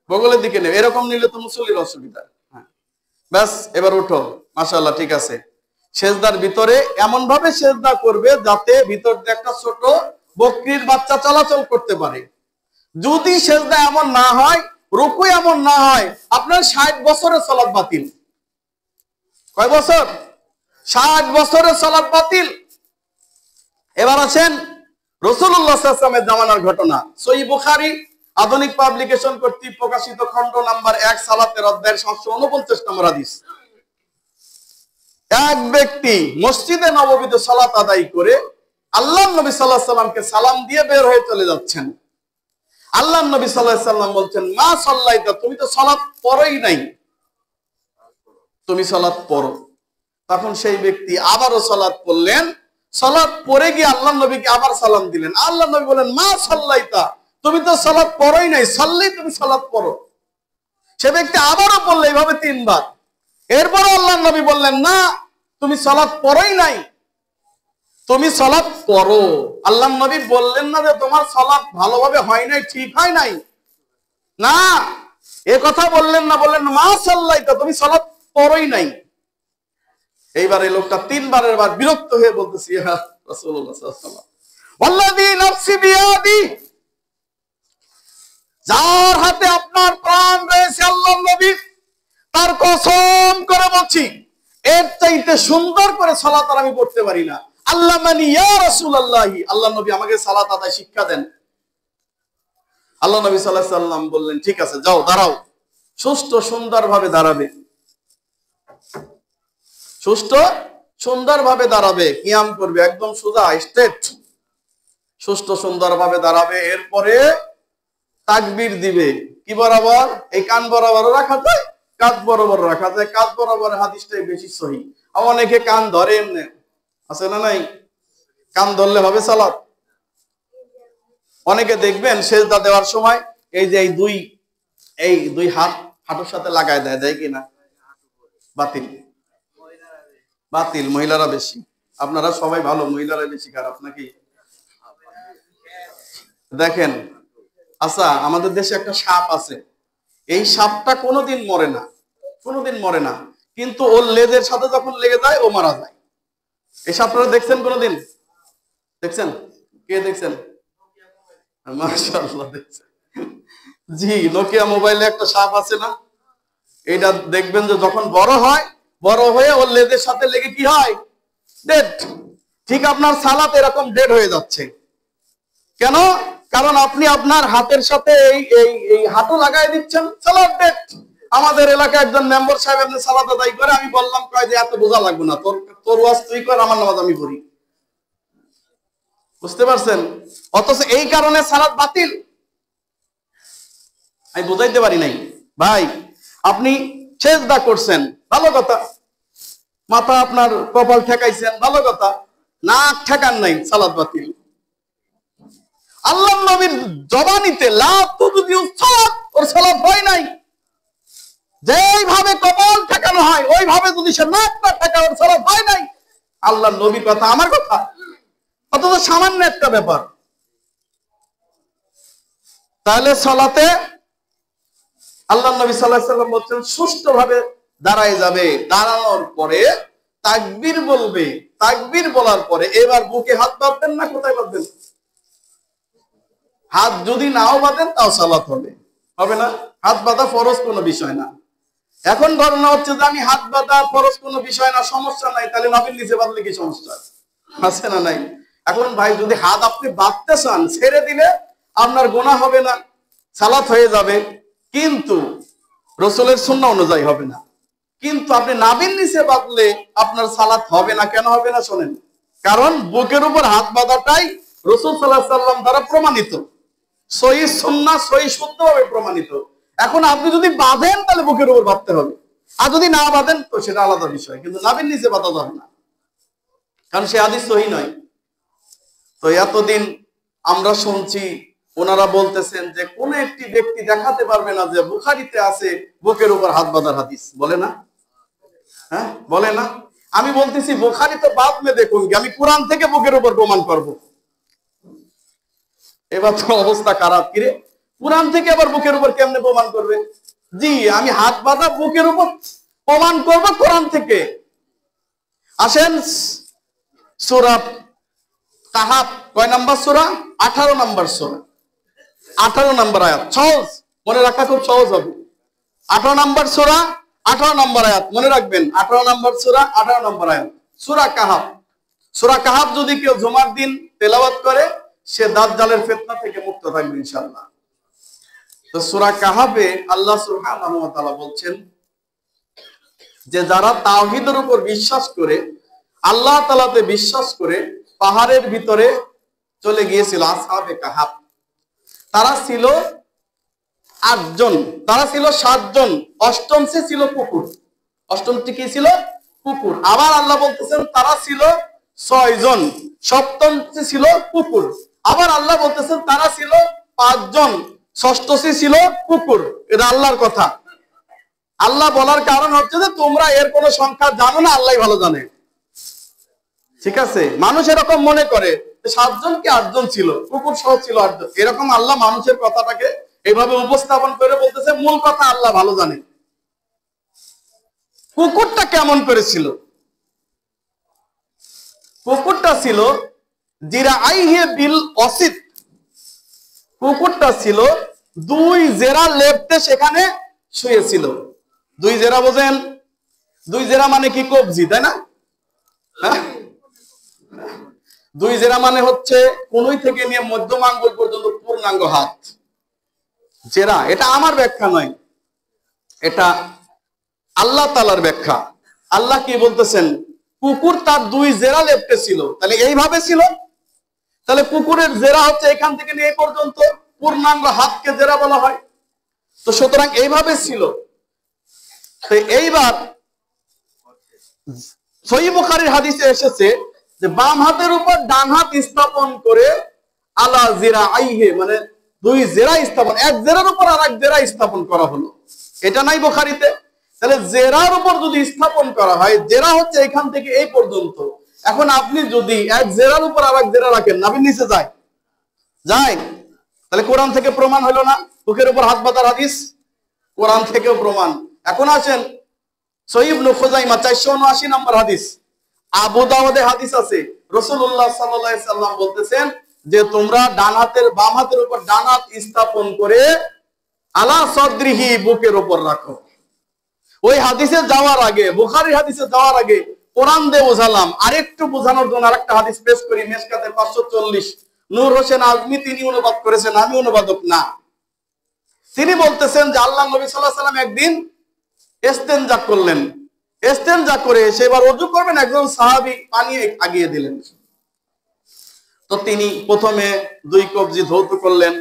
বগলের দিকে নেবে, এরকম নিলে তো মুসল্লির অসুবিধা। ব্যাস, এবার উঠো, মাশাআল্লাহ, ঠিক আছে। সেজদার ভিতরে এমন ভাবে সেজদা করবে যাতে ভিতর দিয়ে একটা ছোট বকরির বাচ্চা চলাচল করতে পারে। যদি সেজদা এমন না হয়, রুকু এমন না হয়, আপনার 60 বছরের সালাত বাতিল। কয় বছর? 60 বছরের সালাত বাতিল। এবার আছেন রাসূলুল্লাহ সাল্লাল্লাহু আলাইহি ওয়াসাল্লামের জামানার ঘটনা। সহিহ বুখারী আধুনিক পাবলিকেশন কর্তৃক প্রকাশিত খণ্ড নাম্বার 1 সালাতের অধ্যায়ের 749 নম্বর হাদিস। এক ব্যক্তি মসজিদে নববীতে সালাত আদায় করে আল্লাহর নবী সাল্লাল্লাহু আলাইহি ওয়াসাল্লামকে সালাম দিয়ে বের হয়ে চলে যাচ্ছেন। আল্লাহর নবী সাল্লাল্লাহু আলাইহি ওয়াসাল্লাম বলছেন, মা সাল্লাইতা, তুমি তো সালাত পড়োই নাই, তুমি সালাত পড়ো। তখন সেই ব্যক্তি আবারও সালাত পড়লেন, সালাত পড়ে গিয়ে আল্লাহর নবীকে আবার সালাম দিলেন। আল্লাহর নবী বলেন, মা সাল্লাইতা, তুমি তো সালাত পড়োই নাই, সাল্লি, তুমি সালাত পড়ো। সে ব্যক্তি আবারও পড়লো, এইভাবে 3 বার। এরপর আল্লাহর নবী বললেন, না, তুমি সালাত পড়োই নাই, তুমি সালাত পড়ো। আল্লাহর নবী বললেন না যে তোমার সালাত ভালোভাবে হয় নাই, ঠিক হয় নাই, না, এ কথা বললেন না, বললেন মা সাল্লাইতা, তুমি সালাত পড়োই নাই। এইবার এই লোকটা 3 বারের বার বিরক্ত হয়ে বলতেছি, ইয়া রাসূলুল্লাহ সাল্লাল্লাহু আলাইহি ওয়াসাল্লাম, ওয়াল্লাযী নাফসি বিয়াদি, যার হাতে আপনার প্রাণ রয়েছে আল্লাহর নবী, তার কসম করে বলছি, এর চাইতে সুন্দর করে সালাত আর আমি পড়তে পারি না। আল্লামানি ইয়া রাসূলুল্লাহ, আল্লাহর নবী আমাকে সালাত আদায় শিক্ষা দেন। আল্লাহ নবী সাল্লাল্লাহু আলাইহি ওয়াসাল্লাম বললেন, ঠিক আছে, যাও, দাঁড়াও, সুষ্ঠু সুন্দরভাবে দাঁড়াবে, সুষ্ঠু সুন্দরভাবে দাঁড়াবে, কিয়াম করবে, একদম সোজা স্ট্রেট, সুষ্ঠু সুন্দরভাবে দাঁড়াবে। এরপরে তাকবীর দিবে, কি বরাবর? এই কান বরাবর রাখা যায়, কাঁধ বরাবর রাখা যায়, কাঁধ বরাবর হাদিসটাই বেশি সহিহ। অনেকে কান ধরে, এমনি আছে না নাই? কান ধরলে হবে সালাত? অনেকে দেখবেন সেজদা দেওয়ার সময় এই যে এই দুই হাত হাঁটুর সাথে লাগায় দেয়, দেয় কিনা? বাতিল, বাতিল। মহিলারা বেশি, আপনারা সবাই ভালো, মহিলারা বেশি খারাপ নাকি? দেখেন, আচ্ছা, আমাদের দেশে একটা সাপ আছে, এই সাপটা কোনোদিন মরে না, কোনোদিন মরে না, কিন্তু ওর লেজের সাথে যখন লেগে যায় ও মারা যায়। এই সাপটা দেখছেন কোনোদিন? দেখছেন? কে দেখছেন? মাশাআল্লাহ, দেখছেন? জি, নোকিয়া মোবাইলে একটা সাপ আছে না, এটা দেখবেন যে যখন বড় হয়, বড় হয়ে ওর লেজের সাথে লেগে কি হয়? ডেড। ঠিক আপনার সালাত এরকম ডেড হয়ে যাচ্ছে। কেন? কারণ আপনি আপনার হাতের সাথে এই হাঁটু লাগাই দিচ্ছেন, সালাত ডেড। আমাদের এলাকায় একজন মেম্বার সাহেব এমনি সালাত আদায় করে, আমি বললাম, কয় যে এত বোঝা লাগবে না, তোর ওয়াজ তুই কর, আমার নামাজ আমি পড়ি। বুঝতে পারছেন? অথচ এই কারণে সালাত বাতিল। আমি বুঝাইতে পারি নাই ভাই। আপনি সেজদা করছেন, ভালো কথা, মাথা আপনার কপাল ঠেকাইছেন, ভালো কথা, নাক ঠেকান নাই, সালাত বাতিল। আল্লাহর নবীর জবানিতে লা তুযদিউ সালাত, ওর সালাত হয় নাই। যেইভাবে কপাল ঠেকানো হয় ওইভাবে যদি সে নাকটা ঠেকায়, ওর সালাত হয় নাই। আল্লাহর নবীর কথা, আমার কথা, অথচ সামান্য একটা ব্যাপার। তাহলে সালাতে আল্লাহর নবী সাল্লাল্লাহু আলাইহি ওয়াসাল্লাম বলছেন, সুষ্ঠুভাবে দাঁড়ায় যাবে, দাঁড়ানোর পরে তাকবীর বলবে, তাকবীর বলার পরে এবার বুকে হাত বাঁধবেন না কোথায় বাঁধবেন? হাত যদি নাও বাঁধেন তাও সালাত হবে, হবে না? হাত বাঁধা ফরজ কোনো বিষয় না। এখন ঘটনা হচ্ছে যে আমি হাত বাঁধা ফরজ কোনো বিষয় না, সমস্যা নাই, তাহলে নবীর নিচে বাঁধলে কি সমস্যা আছে না নাই? এখন ভাই, যদি হাত আপনি বাঁধতে চান, ছেড়ে দিলে আপনার গুনাহ হবে না, সালাত হয়ে যাবে। কিন্তু রসুলের সুন্নাহ অনুযায়ী হবে না। কিন্তু আপনি নাভির নিচে বাঁধলে আপনার সালাত হবে না। কেন হবে না শোনেন, কারণ বুকের উপর হাত বাঁধাটাই রাসূল সাল্লাল্লাহু আলাইহি সাল্লাম দ্বারা প্রমাণিত, সহিহ সুন্নাহ সহিহ শুদ্ধভাবে প্রমাণিত। এখন আপনি যদি বাঁধেন তাহলে বুকের উপর বাঁধতে হবে, আর যদি না বাঁধেন তো সেটা আলাদা বিষয়, কিন্তু নাভির নিচে বাঁধা যাবে না, কারণ সে হাদিস সহিহ নয়। তো এতদিন আমরা শুনছি ওনারা বলতেছেন যে কোন একটি ব্যক্তি দেখাতে পারবে না যে বুখারীতে আছে বুকের উপর হাত বাঁধার হাদিস, বলে না? হ্যাঁ বলে না? আমি বলতেছি বুখারী তো বাদ মে দেখুন, আমি কোরআন থেকে বুকের উপর প্রমাণ করব। এবার তো অবস্থা খারাপ, কিরে কোরআন থেকে আবার বুকের উপর কেমনে প্রমাণ করবে? জি, আমি হাত বাঁধা বুকের উপর প্রমাণ করব কোরআন থেকে। আসেন সূরা কাহাফ কয় নাম্বার সূরা? 18 নাম্বার সূরা, 18 নাম্বার আয়াত। সহজ, মনে রাখা খুব সহজ হবে। 18 নাম্বার সূরা 18 নাম্বার আয়াত মনে রাখবেন। 18 নাম্বার সূরা 18 নাম্বার আয়াত, সূরা কাহাফ। সূরা কাহাফ যদি কেউ জুমার দিন তেলাওয়াত করে সে দাজ্জালের ফিতনা থেকে মুক্ত থাকবে ইনশাআল্লাহ। তো সূরা কাহাফে আল্লাহ সুবহানাহু ওয়া তাআলা বলছেন যে যারা তাওহীদের উপর বিশ্বাস করে, আল্লাহ তাআলাতে বিশ্বাস করে পাহাড়ের ভিতরে চলে গিয়েছিল আসহাবে কাহাফ, তারা ছিল 8 জন, তারা ছিল 7 জন, অষ্টমটি ছিল কুকুর। অষ্টমটি কি ছিল? কুকুর। আবার আল্লাহ বলতেছেন তারা ছিল 6 জন, সপ্তমটি ছিল কুকুর। আবার আল্লাহ বলতেছেন তারা ছিল 5 জন, ষষ্ঠটি ছিল কুকুর। এটা আল্লাহর কথা। আল্লাহ বলার কারণ হচ্ছে যে তোমরা এর কোনো সংখ্যা জানো না, আল্লাহই ভালো জানে। ঠিক আছে, মানুষ এরকম মনে করে 7 জন কি 8 জন ছিল, কুকুর সহ ছিল 8 জন, এরকম আল্লাহ মানুষের কথাটাকে এইভাবে উপস্থাপন করে বলতেছে মূল কথা আল্লাহ ভালো জানে। কুকুরটা কেমন করেছিল? কুকুরটা ছিল জিরাআইহি বিল অসিত, কুকুরটা ছিল 2 জেরা লেপ্টে সেখানে শুয়েছিল। 2 জেরা বোঝেন? 2 জেরা মানে কি? কবজি, তাই না? 2 জেরা মানে হচ্ছে কনুই থেকে নিয়ে মধ্যম আঙ্গুল পর্যন্ত পূর্ণাঙ্গ হাত। জেরা এটা আমার ব্যাখ্যা নয়, এটা আল্লাহ তাআলার ব্যাখ্যা। আল্লাহ কি বলতেছেন? কুকুর তার 2 জেরা লেপ্টে ছিল, তাহলে এইভাবে ছিল। তাহলে কুকুরের জেরা হচ্ছে এখান থেকে নিয়ে এই পর্যন্ত, পূর্ণাঙ্গ হাতকে জেরা বলা হয়। তো সুতরাং এইভাবে ছিল। তো এইবার সহিহ বুখারীর হাদিসে এসেছে যে বাম হাতের উপর ডান হাত স্থাপন করে আলা জিরাআইহি, মানে 2 জেরা স্থাপন, এক জেরার উপর আরেক জেরা স্থাপন করা হলো। এটা নাই বুখারীতে। তাহলে জেরার উপর যদি স্থাপন করা হয়, জেরা হচ্ছে এখান থেকে এই পর্যন্ত। এখন আপনি যদি এক জেরার উপর আরেক জেরা রাখেন, নাভির নিচে যায়? যায়। তাহলে কোরআন থেকে প্রমাণ হলো না বুকের উপর হাত বাঁধার হাদিস? কোরআন থেকেও প্রমাণ। এখন আসেন সহিহ ইবনে খুজাইমা 479 নম্বর হাদিস, আবু দাউদে হাদিস আছে, রাসূলুল্লাহ সাল্লাল্লাহু আলাইহি সাল্লাম বলতেছেন যে তোমরা ডান হাতের বাম হাতের উপর ডান হাত স্থাপন করে আলা সদরিহি বুকের উপর রাখো। ওই হাদিসে যাওয়ার আগে, বুখারীর হাদিসে যাওয়ার আগে কোরআন দিয়ে বোঝালাম। আরেকটু বোঝানোর জন্য আরেকটা হাদিস পেশ করি, মিশকাতে 540, নূর হোসেন আজমি তিনি অনুবাদ করেছেন, আমি অনুবাদক না। তিনি বলতেছেন যে আল্লাহ নবী সাল্লাল্লাহু আলাইহি সাল্লাম একদিন ইস্তেনজা করলেন। ইস্তেনজা করে সেবার ওযু করবেন, একজন সাহাবী পানি আগিয়ে দিলেন। তো তিনি প্রথমে 2 কবজি ধৌত করলেন,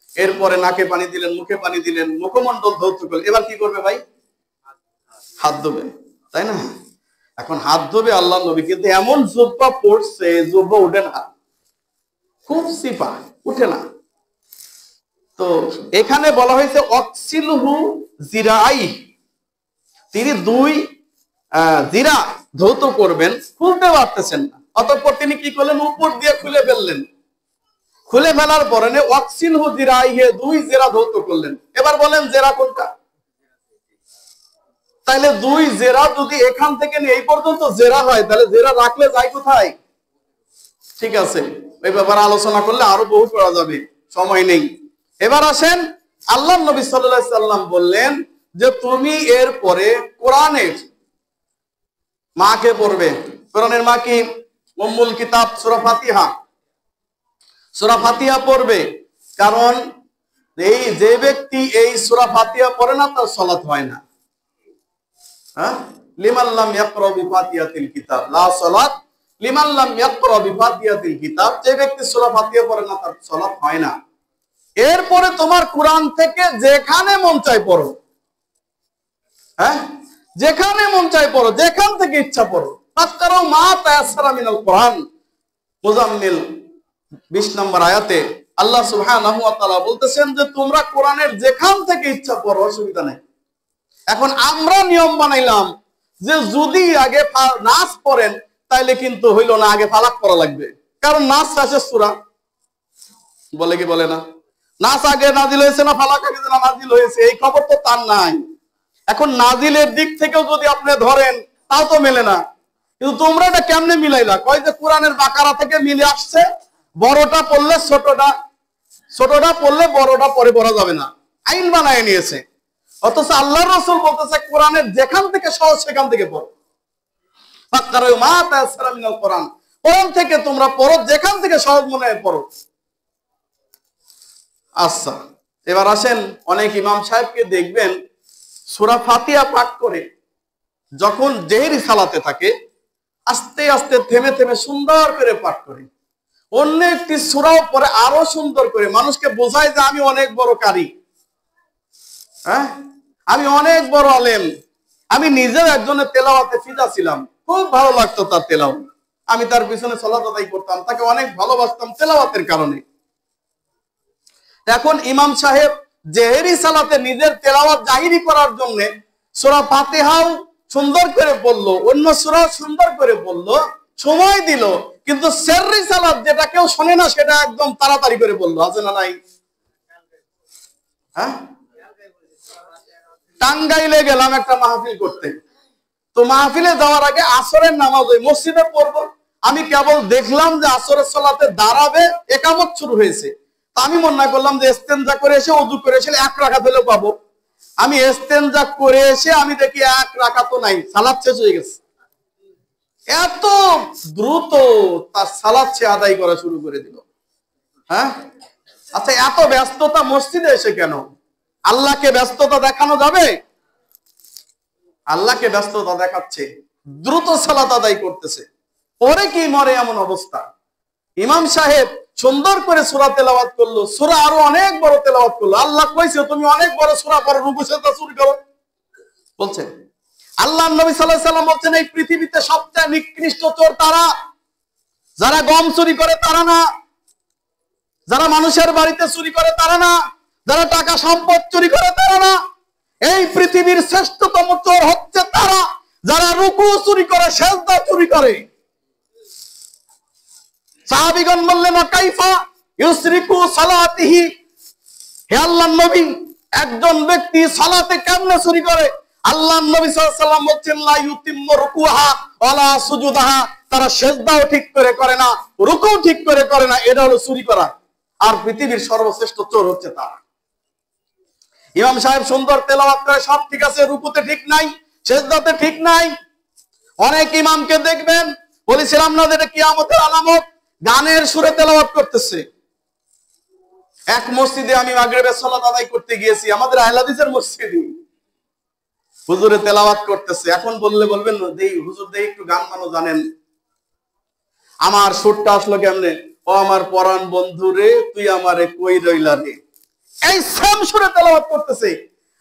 এরপরে নাকে পানি দিলেন, মুখে পানি দিলেন, মুখমণ্ডল ধৌত করলেন। এবার কি করবে ভাই? হাত ধোবে, তাই না? এখন হাত ধোবে আল্লাহ নবী, কিন্তু এমন জুব্বা পড়ছে, জুব্বা উঠে না, খুব সিপা, উঠে না। তো এখানে বলা হয়েছে অক্সিলহু জিরাআই, তিনি 2 জিরা ধৌত করবেন, খুলতে পারতেছেন না। অতঃপর তিনি কি করলেন? উপর দিয়ে খুলে ফেললেন। খুলে ফেলার পরে অক্সিলহু জিরাআইহি 2 জেরা ধৌত করলেন। এবার বলেন জেরা কোনটা? তাহলে 2 জেরা যদি এখান থেকে নিয়ে এই পর্যন্ত জেরা হয়, তাহলে জেরা রাখলে যায় কোথায়? ঠিক আছে, এই ব্যাপারে আলোচনা করলে আরো বহু করা যাবে, সময় নেই। এবার আসেন, আল্লাহ নবী সাল্লাল্লাহু আলাইহি সাল্লাম বললেন যে তুমি এর পরে কোরআনের মাকে পড়বে। কোরআনের মা কি? উম্মুল কিতাব সূরা ফাতিহা। সূরা ফাতিহা পড়বে, কারণ এই যে ব্যক্তি এই সূরা ফাতিহা পড়ে না তার সালাত হয় না। হ্যাঁ, লিমান লাম ইয়াকরা বিফাতিহাতিল কিতাব লা সালাত লিমান লাম ইয়াকরা বিফাতিহাতিল কিতাব, যে ব্যক্তি সূরা ফাতিহা পড়ে না তার সালাত হয় না। এরপরে তোমার কোরআন থেকে যেখানে মন চায় পড়ো, হ্যাঁ, যেখানে মন চায় পড়ো, যেখান থেকে ইচ্ছা পড়ো। ফাকরাউ মা তায়াসসারা মিনাল কোরআন, মুজাম্মিল 20 নম্বর আয়াতে আল্লাহ সুবহানাহু ওয়া তাআলা বলতেছেন যে তোমরা কোরআনের যেখান থেকে ইচ্ছা পড়ো, অসুবিধা নেই। এখন আমরা নিয়ম বানাইলাম যে যদি আগে নাস পড়েন তাইলে কিন্তু হইল না, আগে ফালাক পড়া লাগবে, কারণ নাস শেষের সূরা। বলে কি বলে না? নাস আগে নাজিল হয়েছে না ফালাক আগে নাজিল হয়েছে, এই খবর তো তার নাই। এখন নাজিলের দিক থেকেও যদি আপনি ধরেন তাও তো মেলে না। কিন্তু তোমরা এটা কেমনে মিলাইলা? কয় যে কোরআনের বাকারা থেকে মিলে আসছে, বড়টা পড়লে ছোটটা, ছোটটা পড়লে বড়টা পরে পড়া যাবে না, আইন বানায় নিয়েছে। অথচ আল্লাহর রাসূল বলতেছে কোরআনের যেখান থেকে সহজ সেখান থেকে পড়ো। ফাকরাউ মা তায়াসসারা মিনাল কোরআন, কোরআন থেকে তোমরা পড়ো, যেখান থেকে সহজ মনে হয় পড়ো। আচ্ছা, এবার আসেন, অনেক ইমাম সাহেবকে দেখবেন সূরা ফাতিহা পাঠ করে যখন জেহরি সালাতে থাকে আস্তে আস্তে থেমে থেমে সুন্দর করে পাঠ করে, অন্য একটি সূরাও পরে আরো সুন্দর করে মানুষকে বোঝায় যে আমি অনেক বড় কারি, হ্যাঁ, আমি অনেক বড় আলেম। আমি নিজেও একজনের তেলাওয়াতে ফিদা ছিলাম, খুব ভালো লাগতো তার তেলাওয়াত, আমি তার পিছনে সালাত আদায় করতাম, তাকে অনেক ভালোবাসতাম তেলাওয়াতের কারণে। এখন ইমাম সাহেব জেহেরি সালাতে নিজের তেলাওয়াত জাহিরি করার জন্য সূরা ফাতিহাও সুন্দর করে বললো, অন্য সূরাও সুন্দর করে বললো, সময় দিল, কিন্তু সেররি সালাত যেটা কেউ শোনে না সেটা একদম তাড়াতাড়ি করে বললো। আছে না নাই? হ্যাঁ, টাঙ্গাইলে গেলাম একটা মাহফিল করতে, তো মাহফিলে যাওয়ার আগে আসরের নামাজ ওই মসজিদে পড়বো, আমি কেবল দেখলাম যে আসরের সালাতে দাঁড়াবে, একামত শুরু হয়েছে। আমি মনে করলাম যে ইস্তেনজা করে এসে ওযু করে এসে 1 রাকাত হলেও পাবো। আমি ইস্তেনজা করে এসে আমি দেখি 1 রাকাতও নাই, সালাত শেষ হয়ে গেছে। এত দ্রুত তার সালাত সে আদায় করা শুরু করে দিল। হ্যাঁ, আচ্ছা, এত ব্যস্ততা মসজিদে এসে কেন? আল্লাহকে ব্যস্ততা দেখানো যাবে? আল্লাহকে ব্যস্ততা দেখাচ্ছে, দ্রুত সালাত আদায় করতেছে, পরে কি মরে এমন অবস্থা। ইমাম সাহেব সুন্দর করে সূরা তেলাওয়াত করলো, সূরা আরো অনেক বড় তেলাওয়াত করলো। আল্লাহ কইছে তুমি অনেক বড় সূরা পড়ো, রুকু সেজদা চুরি করো বলছে। আল্লাহর নবী সাল্লাল্লাহু আলাইহি ওয়াসাল্লাম বলছেন এই পৃথিবীতে সবচেয়ে নিকৃষ্ট চোর তারা যারা গম চুরি করে, তারা না, যারা মানুষের বাড়িতে চুরি করে তারা না, যারা টাকা সম্পদ চুরি করে তারা না, এই পৃথিবীর শ্রেষ্ঠতম চোর হচ্ছে তারা যারা রুকু চুরি করে, সেজদা চুরি করে। সাহাবীগণ বললেন কাইফা ইউসরিকু সালাতিহি, হে আল্লাহর নবী একজন ব্যক্তি সালাতে কেমনে চুরি করে? আল্লাহর নবী সাল্লাল্লাহু আলাইহি ওয়াসাল্লাম বলেন লা ইউতিম্মু রুকুহা ওয়ালা সুজুদাহা, তারা সিজদাও ঠিক করে করে না, রুকুও ঠিক করে করে না, এটা হলো চুরি করা। আর পৃথিবীর সর্বশ্রেষ্ঠ চোর হচ্ছে তারা। ইমাম সাহেব সুন্দর তেলাওয়াত করে, সব ঠিক আছে, রুকুতে ঠিক নাই, সিজদাতে ঠিক নাই। অনেক ইমামকে দেখবেন, বলেছিলাম না যে এটা কিয়ামতের আলামত, গানের সুরে তেলাওয়াত করতেছে। এক মসজিদে আমি মাগরিবের সালাত আদায় করতে গিয়েছি, আমাদের আহলে হাদিসের মসজিদে, হুজুরে তেলাওয়াত করতেছে। এখন বললে বলবেন দেই হুজুর দেই একটু গান মানো জানেন। আমার সুরটা আসলো কেমনে? ও আমার পরাণ বন্ধু রে তুই আমারে কই রইলা রে, এই সেম সুরে তেলাওয়াত করতেছে।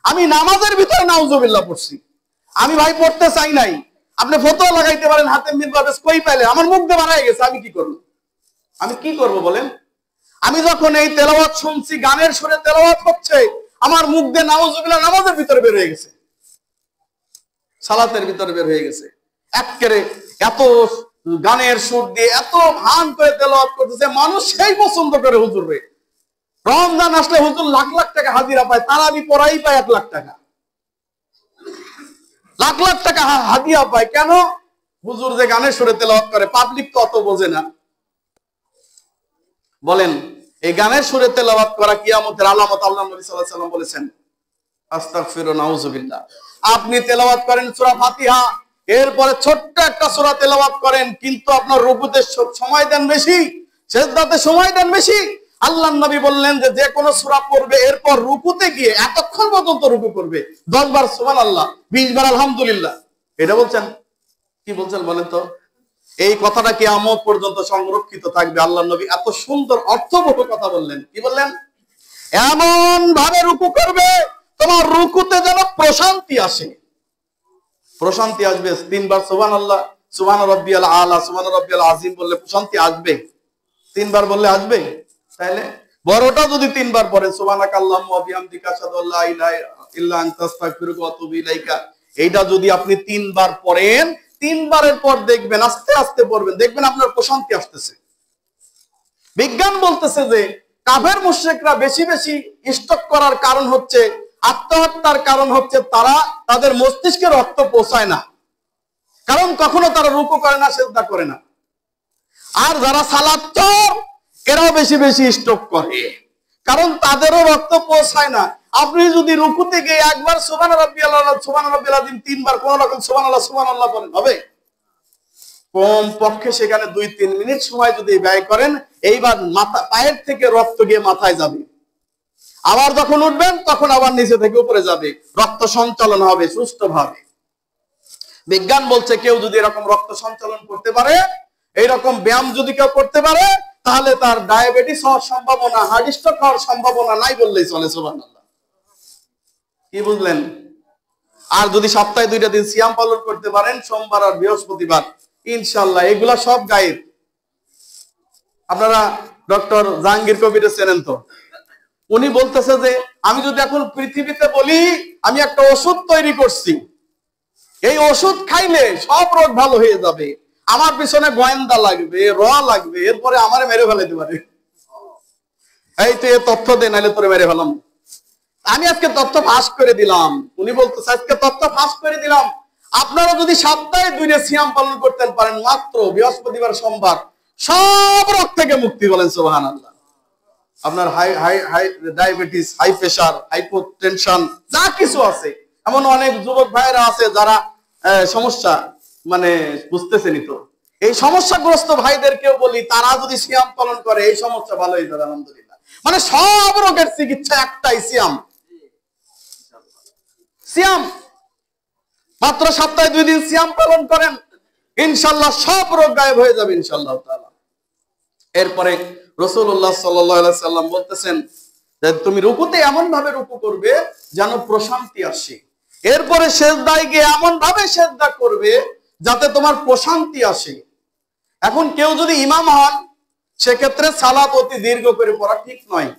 আমি নামাজের ভিতরে নাউজুবিল্লাহ পড়ছি, আমি ভাই পড়তে চাই নাই। আপনি ফতোয়া লাগাইতে পারেন, হাতে মিরবাবেস কই পাইলে, আমার মুখ দিয়ে বাড়ায় গেছে, আমি কি করব? আমি কি করব বলেন? আমি যখন এই তেলাওয়াত শুনছি, গানের সুরে তেলাওয়াত হচ্ছে, আমার মুখ দিয়ে নাউজুবিল্লাহ নামাজের ভিতরে বের হয়ে গেছে, সালাতের ভিতরে বের হয়ে গেছে। একেবারে এত গানের সুর দিয়ে এত ভান করে তেলাওয়াত করতেছে, মানুষ সেই পছন্দ করে হুজুর রে। রমজান আসলে হুজুর লাখ লাখ টাকা হাজিরা পায়, তারা আমি পড়াই পাই 1 লাখ টাকা, লাখ লাখ টাকা হাদিয়া পায়। কেন? হুজুর যে গানের সুরে তেলাওয়াত করে, পাবলিক তো অত বোঝে না। বলেন এই গানের সুরে তেলাওয়াত করা কিয়ামতের আলামত। আল্লাহ নবী সাল্লাল্লাহু আলাইহি ওয়াসাল্লাম বলেছেন আস্তাগফিরু নাউযুবিল্লাহ। আপনি তেলাওয়াত করেন সূরা ফাতিহা, এরপরে ছোট্ট একটা সূরা তেলাওয়াত করেন, কিন্তু আপনার রুকুতে সময় দেন বেশি, সিজদাতে সময় দেন বেশি, আল্লাহর নবী বললেন যে যে কোনো সূরা পড়বে এরপর রুকুতে গিয়ে এতক্ষণ পর্যন্ত রুকু করবে, 10 বার সুবহানাল্লাহ, 20 বার আলহামদুলিল্লাহ। এটা বলছেন, কি বলছেন বলেন তো? এই কথাটা কিয়ামত পর্যন্ত সংরক্ষিত থাকবে। আল্লাহর নবী এত সুন্দর অর্থবহ কথা বললেন। কি বললেন? এমন ভাবে রুকু করবে তোমার রুকুতে যেন প্রশান্তি আসে। প্রশান্তি আসবে। 3 বার সুবহানাল্লাহ, সুবহান রাব্বিয়াল আলা, সুবহান রাব্বিয়াল আযীম বললে প্রশান্তি আসবে? 3 বার বললে আসবে? তাহলে বড়টা যদি 3 বার পড়ে, সুবহানাকাল্লাহুম্মা ওয়া বিহামদিকা আশহাদু আল্লা ইলাহা ইল্লা আনতা আস্তাগফিরুকা ওয়া আতুবু ইলাইকা, এইটা যদি আপনি 3 বার পড়েন, 3 বারের পর দেখবেন আস্তে আস্তে পড়বেন, দেখবেন আপনার প্রশান্তি আসতেছে। বিজ্ঞান বলতেছে যে কাফের মুশরিকরা বেশি বেশি স্ট্রোক করার কারণ হচ্ছে, আত্মহত্যার কারণ হচ্ছে তারা তাদের মস্তিষ্কে রক্ত পৌঁছায় না, কারণ কখনো তারা রুকু করে না, সিজদা করে না। আর যারা সালাত চোর এরাও বেশি বেশি স্ট্রোক করে, কারণ তাদেরও রক্ত পৌঁছায় না। আপনি যদি রুকুতে গিয়ে একবার সুবহান রাব্বিয়াল আলা, সুবহান রাব্বিয়াল আযীম 3 বার কোন রকম সুবহানাল্লাহ সুবহানাল্লাহ বলেন, হবে? কম পক্ষে সেখানে 2-3 মিনিট সময় যদি ব্যয় করেন, এইবার মাথা পায়ের থেকে রক্ত গিয়ে মাথায় যাবে। আবার যখন উঠবেন তখন আবার নিচে থেকে উপরে যাবে, রক্ত সঞ্চালন হবে সুষ্ঠুভাবে। বিজ্ঞান বলছে কেউ যদি এরকম রক্ত সঞ্চালন করতে পারে, এইরকম ব্যায়াম যদি কেউ করতে পারে, তাহলে তার ডায়াবেটিস হওয়ার সম্ভাবনা, হার্ট স্ট্রোক হওয়ার সম্ভাবনা নাই বললেই চলে। সুবহানাল্লাহ। কি বুঝলেন? আর যদি সপ্তাহে 2টা দিন সিয়াম পালন করতে পারেন, সোমবার আর বৃহস্পতিবার, ইনশাআল্লাহ এগুলা সব গায়েব। আপনারা ডক্টর জাহাঙ্গীর কবির চেনেন তো? উনি বলতেছে যে আমি যদি এখন পৃথিবীতে বলি আমি একটা ওষুধ তৈরি করছি, এই ওষুধ খাইলে সব রোগ ভালো হয়ে যাবে, আমার পিছনে গোয়েন্দা লাগবে, র লাগবে, এরপরে আমারে মেরে ফেলাইতে পারে। এই তো এ তথ্য দে, নাহলে তোরে মেরে ফেলাম। আমি আজকে তথ্য ফাঁস করে দিলাম। উনি বলতেছে আজকে তথ্য ফাঁস করে দিলাম, আপনারা যদি সপ্তাহে 2 সিয়াম পালন করতে পারেন, মাত্র বৃহস্পতিবার সোমবার, সব রোগ থেকে মুক্তি। বলেন সুবহানাল্লাহ। আপনার high high high diabetes, high pressure, hypotension, যা কিছু আছে, এমন অনেক যুবক ভাইরা আছে যারা সমস্যা মানে বুঝতেছেনই তো, এই সমস্যাগ্রস্ত ভাইদেরকেও বলি তারা যদি সিয়াম পালন করে এই সমস্যা ভালো হয়ে যাবে আলহামদুলিল্লাহ। মানে সব রোগের চিকিৎসা একটাই, সিয়াম। সিয়াম মাত্র সপ্তাহে 2 দিন সিয়াম পালন করেন, ইনশাআল্লাহ সব রোগ গায়েব হয়ে যাবে ইনশাআল্লাহ তাআলা। এরপরে রাসূলুল্লাহ সাল্লাল্লাহু আলাইহি সাল্লাম বলতেছেন যে তুমি রুকুতে এমন ভাবে রুকু করবে যেন প্রশান্তি আসে, এরপরে সিজদায় গিয়ে এমন ভাবে সিজদা করবে যাতে তোমার প্রশান্তি আসে। এখন কেউ যদি ইমাম হন, সেক্ষেত্রে সালাত অতি দীর্ঘ করে পড়া ঠিক নয়।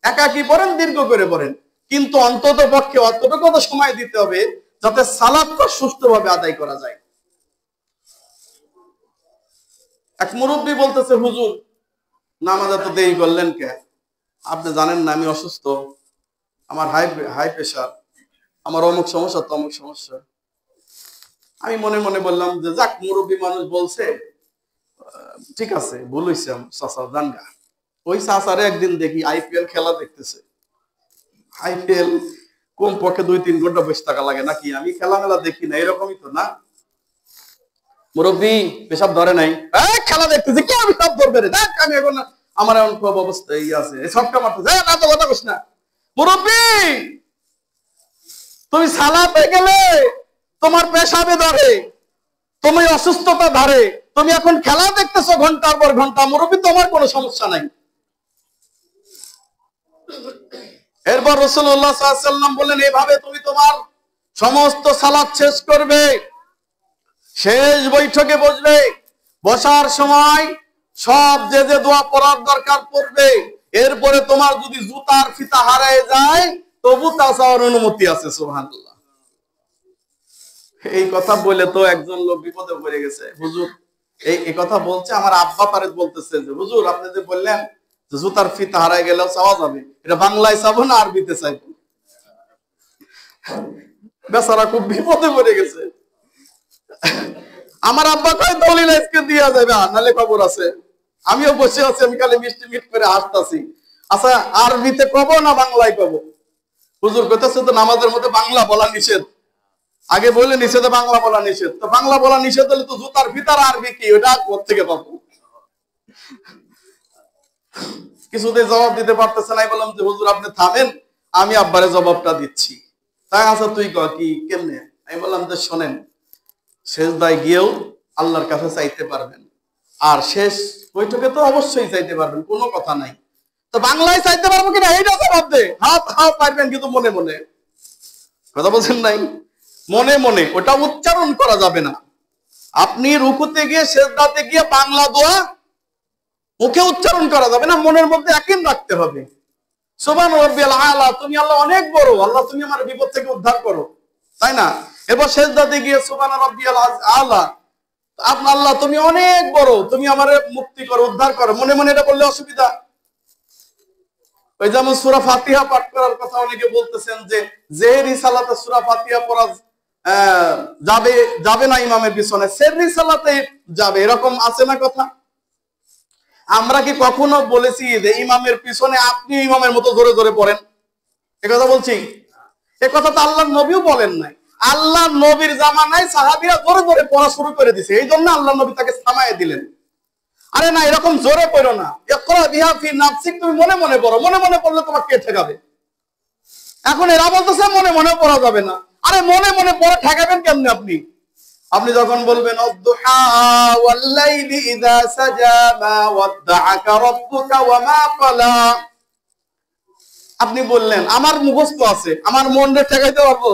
একাকি পড়েন, দীর্ঘ করে পড়েন, কিন্তু অন্তত পক্ষে অতটুকু সময় দিতে হবে যাতে সালাতটা সুষ্ঠুভাবে আদায় করা যায়। এক মুরব্বী বলতেছে, হুজুর নামাজ এত দেরি করলেন কে? আপনি জানেন না আমি অসুস্থ, আমার হাই প্রেসার, আমার অমুক সমস্যা তমুক সমস্যা। আমি মনে মনে বললাম যে যাক, মুরব্বী মানুষ বলছে, ঠিক আছে, ভুল হইছে চাচা, জানগা। ওই চাচারে একদিন দেখি আইপিএল খেলা দেখতেছে। আইপিএল কম পক্ষে 2-3 ঘন্টা বসে থাকা লাগে নাকি? আমি খেলা মেলা দেখি না, এরকমই তো না? মুরব্বী পেশাব ধরে নাই, খেলা দেখতেছি, কে পেশাব ধরবে রে? দেখ আমি এখন, আমার এমন খুব অবস্থা এই আছে, ছক্কা মারতেছে, না তো কথা কইস না। মুরব্বী তুমি সালাতে গেলে তোমার পেশাবে ধরে, তুমি অসুস্থতা ধরে, তুমি এখন খেলা দেখতেছো ঘন্টার পর ঘন্টা, মুরব্বী তোমার কোনো সমস্যা নাই। এরপর রাসূলুল্লাহ সাল্লাল্লাহু আলাইহি ওয়াসাল্লাম বললেন এভাবে তুমি তোমার সমস্ত সালাত শেষ করবে, শেষ বৈঠকে বসবে, বসার সময় সব যে যে দোয়া পড়ার দরকার পড়বে। এরপরে তোমার যদি জুতার ফিতা হারায় যায় তবু তা চাওয়ার অনুমতি আছে। সুবহানাল্লাহ। এই কথা বলে তো একজন লোক বিপদে পড়ে গেছে। হুজুর এই কথা বলছে, আমার আব্বা তারে বলতেছে যে হুজুর আপনি যে বললেন যে জুতার ফিতা হারায় গেলেও চাওয়া যাবে, এটা বাংলায় চাবো না আরবিতে চাইবো? বেচারা খুব বিপদে পড়ে গেছে। আমার আব্বা কয় দলিল আজকে দিয়া যাবে, নালে খবর আছে। আমিও বসে আছি, আমি খালি মিষ্টি মিট করে হাসতাছি। আচ্ছা আরবিতে কব না বাংলায় কব? হুজুর কইতেছে তো নামাজের মধ্যে বাংলা বলা নিষেধ। আগে বললে নিষেধে বাংলা বলা নিষেধ, তো বাংলা বলা নিষেধ হলে তো জুতার ভিতর আরবি কি, ওটা কোথা থেকে পাবো? কিছুতে জবাব দিতে পারতেছে না। বললাম যে হুজুর আপনি থামেন, আমি আব্বারে জবাবটা দিচ্ছি। তাই আচ্ছা তুই কি কেমনে? আমি বললাম যে শোনেন, সেজদায় গিয়েও আল্লাহর কাছে চাইতে পারবেন, আর শেষ বৈঠকে তো অবশ্যই চাইতে পারবেন, কোনো কথা নাই। তো বাংলায় চাইতে পারবো কিনা এইটা জবাব দে। হাত হাত পারবেন কিন্তু মনে মনে, কথা বলছেন নাই, মনে মনে ওটা উচ্চারণ করা যাবে না। আপনি রুকুতে গিয়ে সেজদাতে গিয়ে বাংলা দোয়া মুখে উচ্চারণ করা যাবে না, মনের মধ্যে ইয়াকিন রাখতে হবে। সুবহান রাব্বিয়াল আলা, তুমি আল্লাহ অনেক বড়, আল্লাহ তুমি আমার বিপদ থেকে উদ্ধার করো, তাই না? এরপর সেজদাতে গিয়ে সুবহান রাব্বিয়াল আলা, আপনার আল্লাহ তুমি অনেক বড়, তুমি আমারে মুক্তি করো, উদ্ধার করো। মনে মনে এটা বললে অসুবিধা? ওই যেমন সূরা ফাতিহা পাঠ করার কথা অনেকে বলতেছেন যে জেহরি সালাতে সূরা ফাতিহা পড়া যাবে যাবে না ইমামের পিছনে, সেহরি সালাতে যাবে, এরকম আছে না কথা? আমরা কি কখনো বলেছি যে ইমামের পিছনে আপনি ইমামের মতো জোরে জোরে পড়েন? কথা বলছি? কথা তো আল্লাহর নবীও বলেন নাই। আল্লাহর নবীর জামানায় সাহাবীরা জোরে জোরে পড়া শুরু করে দিয়েছে, এই জন্য আল্লাহর নবী তাকে থামায় দিলেন। আরে না, এরকম জোরে পড়ো না, ইকরা বিহা ফি নাফসিক, তুমি মনে মনে পড়ো, মনে মনে পড়লে তোমাকে কে ঠেকাবে? এখন এরা বলতেছে মনে মনে পড়া যাবে না। আরে মনে মনে পড়া ঠেকাবেন কেমনে আপনি? আপনি যখন বলবেন আদ-দুহা ওয়াল লাইলি ইযা সাজা মা ওয়াদ্দাআকা রাব্বুকা ওয়া মা ক্বালা, আপনি বললেন আমার মুখস্থ আছে, আমার মনে ঠেকাইতে পারবো?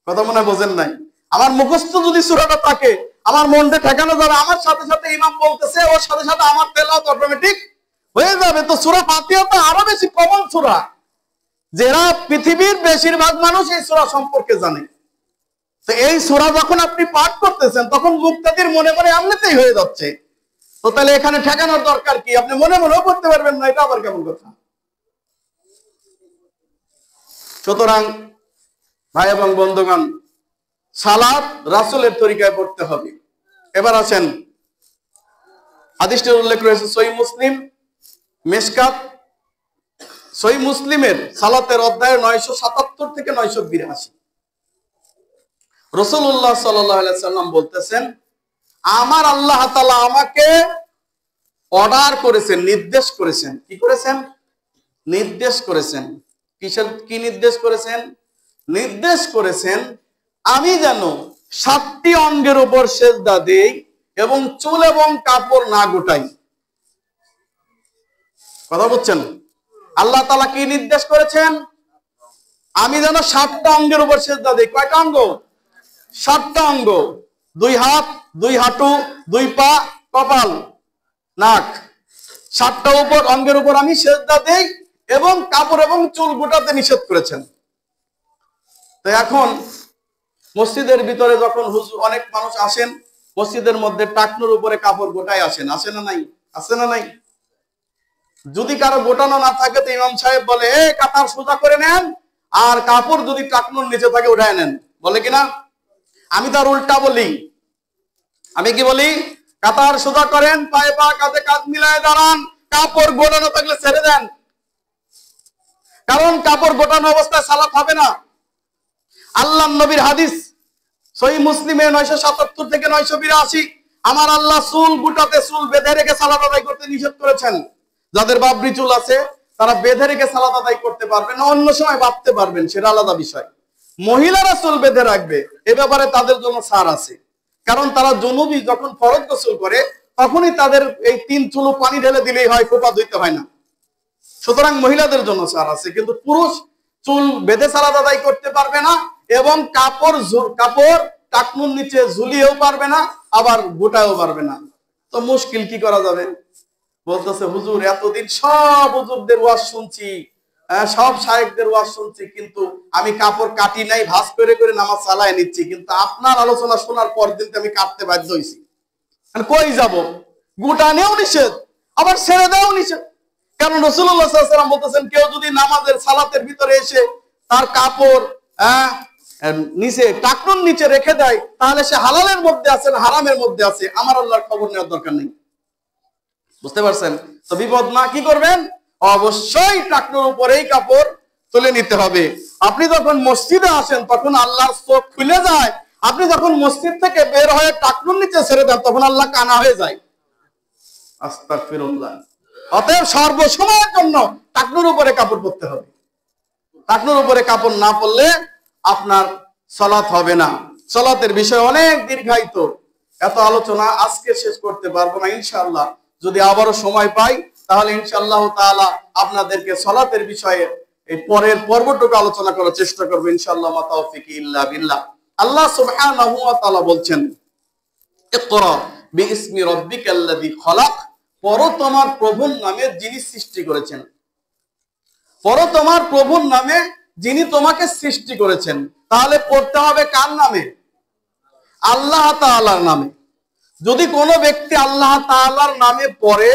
কথা মনে বোঝেন নাই? আমার মুখস্থ যদি সূরাটা থাকে, আমার মনে ঠেকানো যাবে। আমার সাথে সাথে ইমাম বলতেছে, ওর সাথে সাথে আমার তেলাওয়াত অটোমেটিক হয়ে যাবে। তো সূরা ফাতিহা তো আরো বেশি কমন সূরা, যারা পৃথিবীর বেশিরভাগ মানুষ এই সূরা সম্পর্কে জানে। তো এই সূরা যখন আপনি পাঠ করতেছেন, তখন মুক্তাদির মনে মনে এমনিতেই হয়ে যাচ্ছে। তো তাহলে এখানে ঠেকানোর দরকার কি? আপনি মনে মনেও করতে পারবেন না, এটা আবার কেমন কথা? সুতরাং ভাই এবং বন্ধুগণ, সালাত রাসূলের তরিকায় পড়তে হবে। এবার আসেন, হাদিসটির উল্লেখ রয়েছে সহিহ মুসলিম মিশকাত, সহিহ মুসলিমের সালাতের অধ্যায় 977 থেকে 982। রাসূলুল্লাহ সাল্লাল্লাহু আলাইহি সাল্লাম বলতেছেন, আমার আল্লাহ তাআলা আমাকে অর্ডার করেছেন, নির্দেশ করেছেন। কি করেছেন? নির্দেশ করেছেন। কি নির্দেশ করেছেন? নির্দেশ করেছেন আমি যেন 7টি অঙ্গের উপর সেজদা দেই এবং চুল এবং কাপড় না গোটাই। কথা বুঝছেন? আল্লাহ তাআলা কি নির্দেশ করেছেন? আমি যেন 7টা অঙ্গের উপর সেজদা দেই। কয়টা অঙ্গ? 7টা অঙ্গ। 2 হাত, 2 হাঁটু, 2 পা, কপাল, নাক, 7টা অঙ্গের উপর আমি সেজদা দেই এবং কাপড় এবং চুল গোটাতে নিষেধ করেছেন। তো এখন মসজিদের ভিতরে যখন হুজুর অনেক মানুষ আসেন, মসজিদের মধ্যে টাকনুর উপরে কাপড় গোটায় আসেন, আসে না নাই? আছে না নাই? যদি কারো গোটানো না থাকে তো ইমাম সাহেব বলে কাতার সোজা করে নেন, আর কাপড় যদি টাকনুর নিচে থাকে উঠায় নেন, বলে কিনা? আমি তার উল্টা বলি। আমি কি বলি? কাতার সোজা করেন, পায়ে পা কাঁধে কাঁধ মিলায় দাঁড়ান, কাপড় গোটানো থাকলে ছেড়ে দেন, কারণ কাপড় গোটানো অবস্থায় সালাত হবে না। আল্লাহর নবীর হাদিস সহিহ মুসলিমে 977 থেকে 982, আমার আল্লাহ চুল গুটাতে, চুল বেঁধে রেখে সালাত আদায় করতে নিষেধ করেছেন। যাদের বাবরি চুল আছে তারা বেঁধে রেখে সালাত আদায় করতে পারবেন না, অন্য সময় বাঁধতে পারবেন, সেটা আলাদা বিষয়। মহিলারা চুল বেঁধে রাখবে, এ ব্যাপারে তাদের জন্য ছাড় আছে, কারণ তারা জুনুবি যখন ফরজ গোসল করে তখনই তাদের এই 3 চুলো পানি ঢেলে দিলেই হয়, খোপা ধুইতে হয় না। সুতরাং মহিলাদের জন্য ছাড় আছে, কিন্তু পুরুষ চুল বেঁধে সালাত আদায় করতে পারবে না এবং কাপড় টাকনুর নিচে ঝুলিয়েও পারবে না, আবার গোটায়ও পারবে না। তো মুশকিল, কি করা যাবে? বলতেছে হুজুর এতদিন সব হুজুরদের ওয়াজ শুনছি, সব শায়েখদের ওয়াজ শুনছি, কিন্তু আমি কাপড় কাটি নাই, ভাঁজ করে করে নামাজ চালায় নিচ্ছি, কিন্তু আপনার আলোচনা শোনার পর দিন আমি কাটতে বাধ্য হয়েছি। কই যাব? গোটানেও নিষেধ, আবার ছেড়ে দেওয়াও নিষেধ। কারণ রাসূলুল্লাহ সাল্লাল্লাহু আলাইহি ওয়াসাল্লাম বলতেছেন, কেউ যদি নামাজের সালাতের ভিতরে এসে তার কাপড় নিচে টাকনুর নিচে রেখে দেয়, তাহলে সে হালালের মধ্যে আছে না হারামের মধ্যে আছে, আমার আল্লাহর খবর নেওয়ার দরকার নেই। বুঝতে পারছেন? তো বিপদ না, কি করবেন? অবশ্যই টাকনুর উপরেই কাপড় তুলে নিতে হবে। আপনি যখন মসজিদে আসেন তখন আল্লাহর চোখ খুলে যায়, আপনি যখন মসজিদ থেকে বের হয়ে টাকনুর নিচে ছেড়ে দেন তখন আল্লাহ কানা হয়ে যায়। আস্তাগফিরুল্লাহ। অতএব সর্বসময়ের জন্য টাকনুর উপরে কাপড় পরতে হবে। টাকনুর উপরে কাপড় না পরলে আপনার সালাত হবে না। সালাতের বিষয় অনেক দীর্ঘায়িত, এত আলোচনা আজকে শেষ করতে পারবো না। ইনশাআল্লাহ যদি আবারও সময় পাই তাহলে ইনশাআল্লাহ তাআলা আপনাদেরকে সালাতের বিষয়ে এই পরের পর্বটুকু আলোচনা করার চেষ্টা করব ইনশাআল্লাহ। মা তাওফিকি ইল্লা বিল্লাহ। আল্লাহ সুবহানাহু ওয়া তাআলা বলছেন, ইকরা বিইসমি রাব্বিকাল্লাযী খলাক, পড়ো তোমার প্রভুর নামে যিনি সৃষ্টি করেছেন। পড়ো তোমার প্রভুর নামে যিনি তোমাকে সৃষ্টি করেছেন। তাহলে পড়তে হবে কার নামে? আল্লাহ তাআলার নামে। যদি কোনো ব্যক্তি আল্লাহ তাআলার নামে পড়ে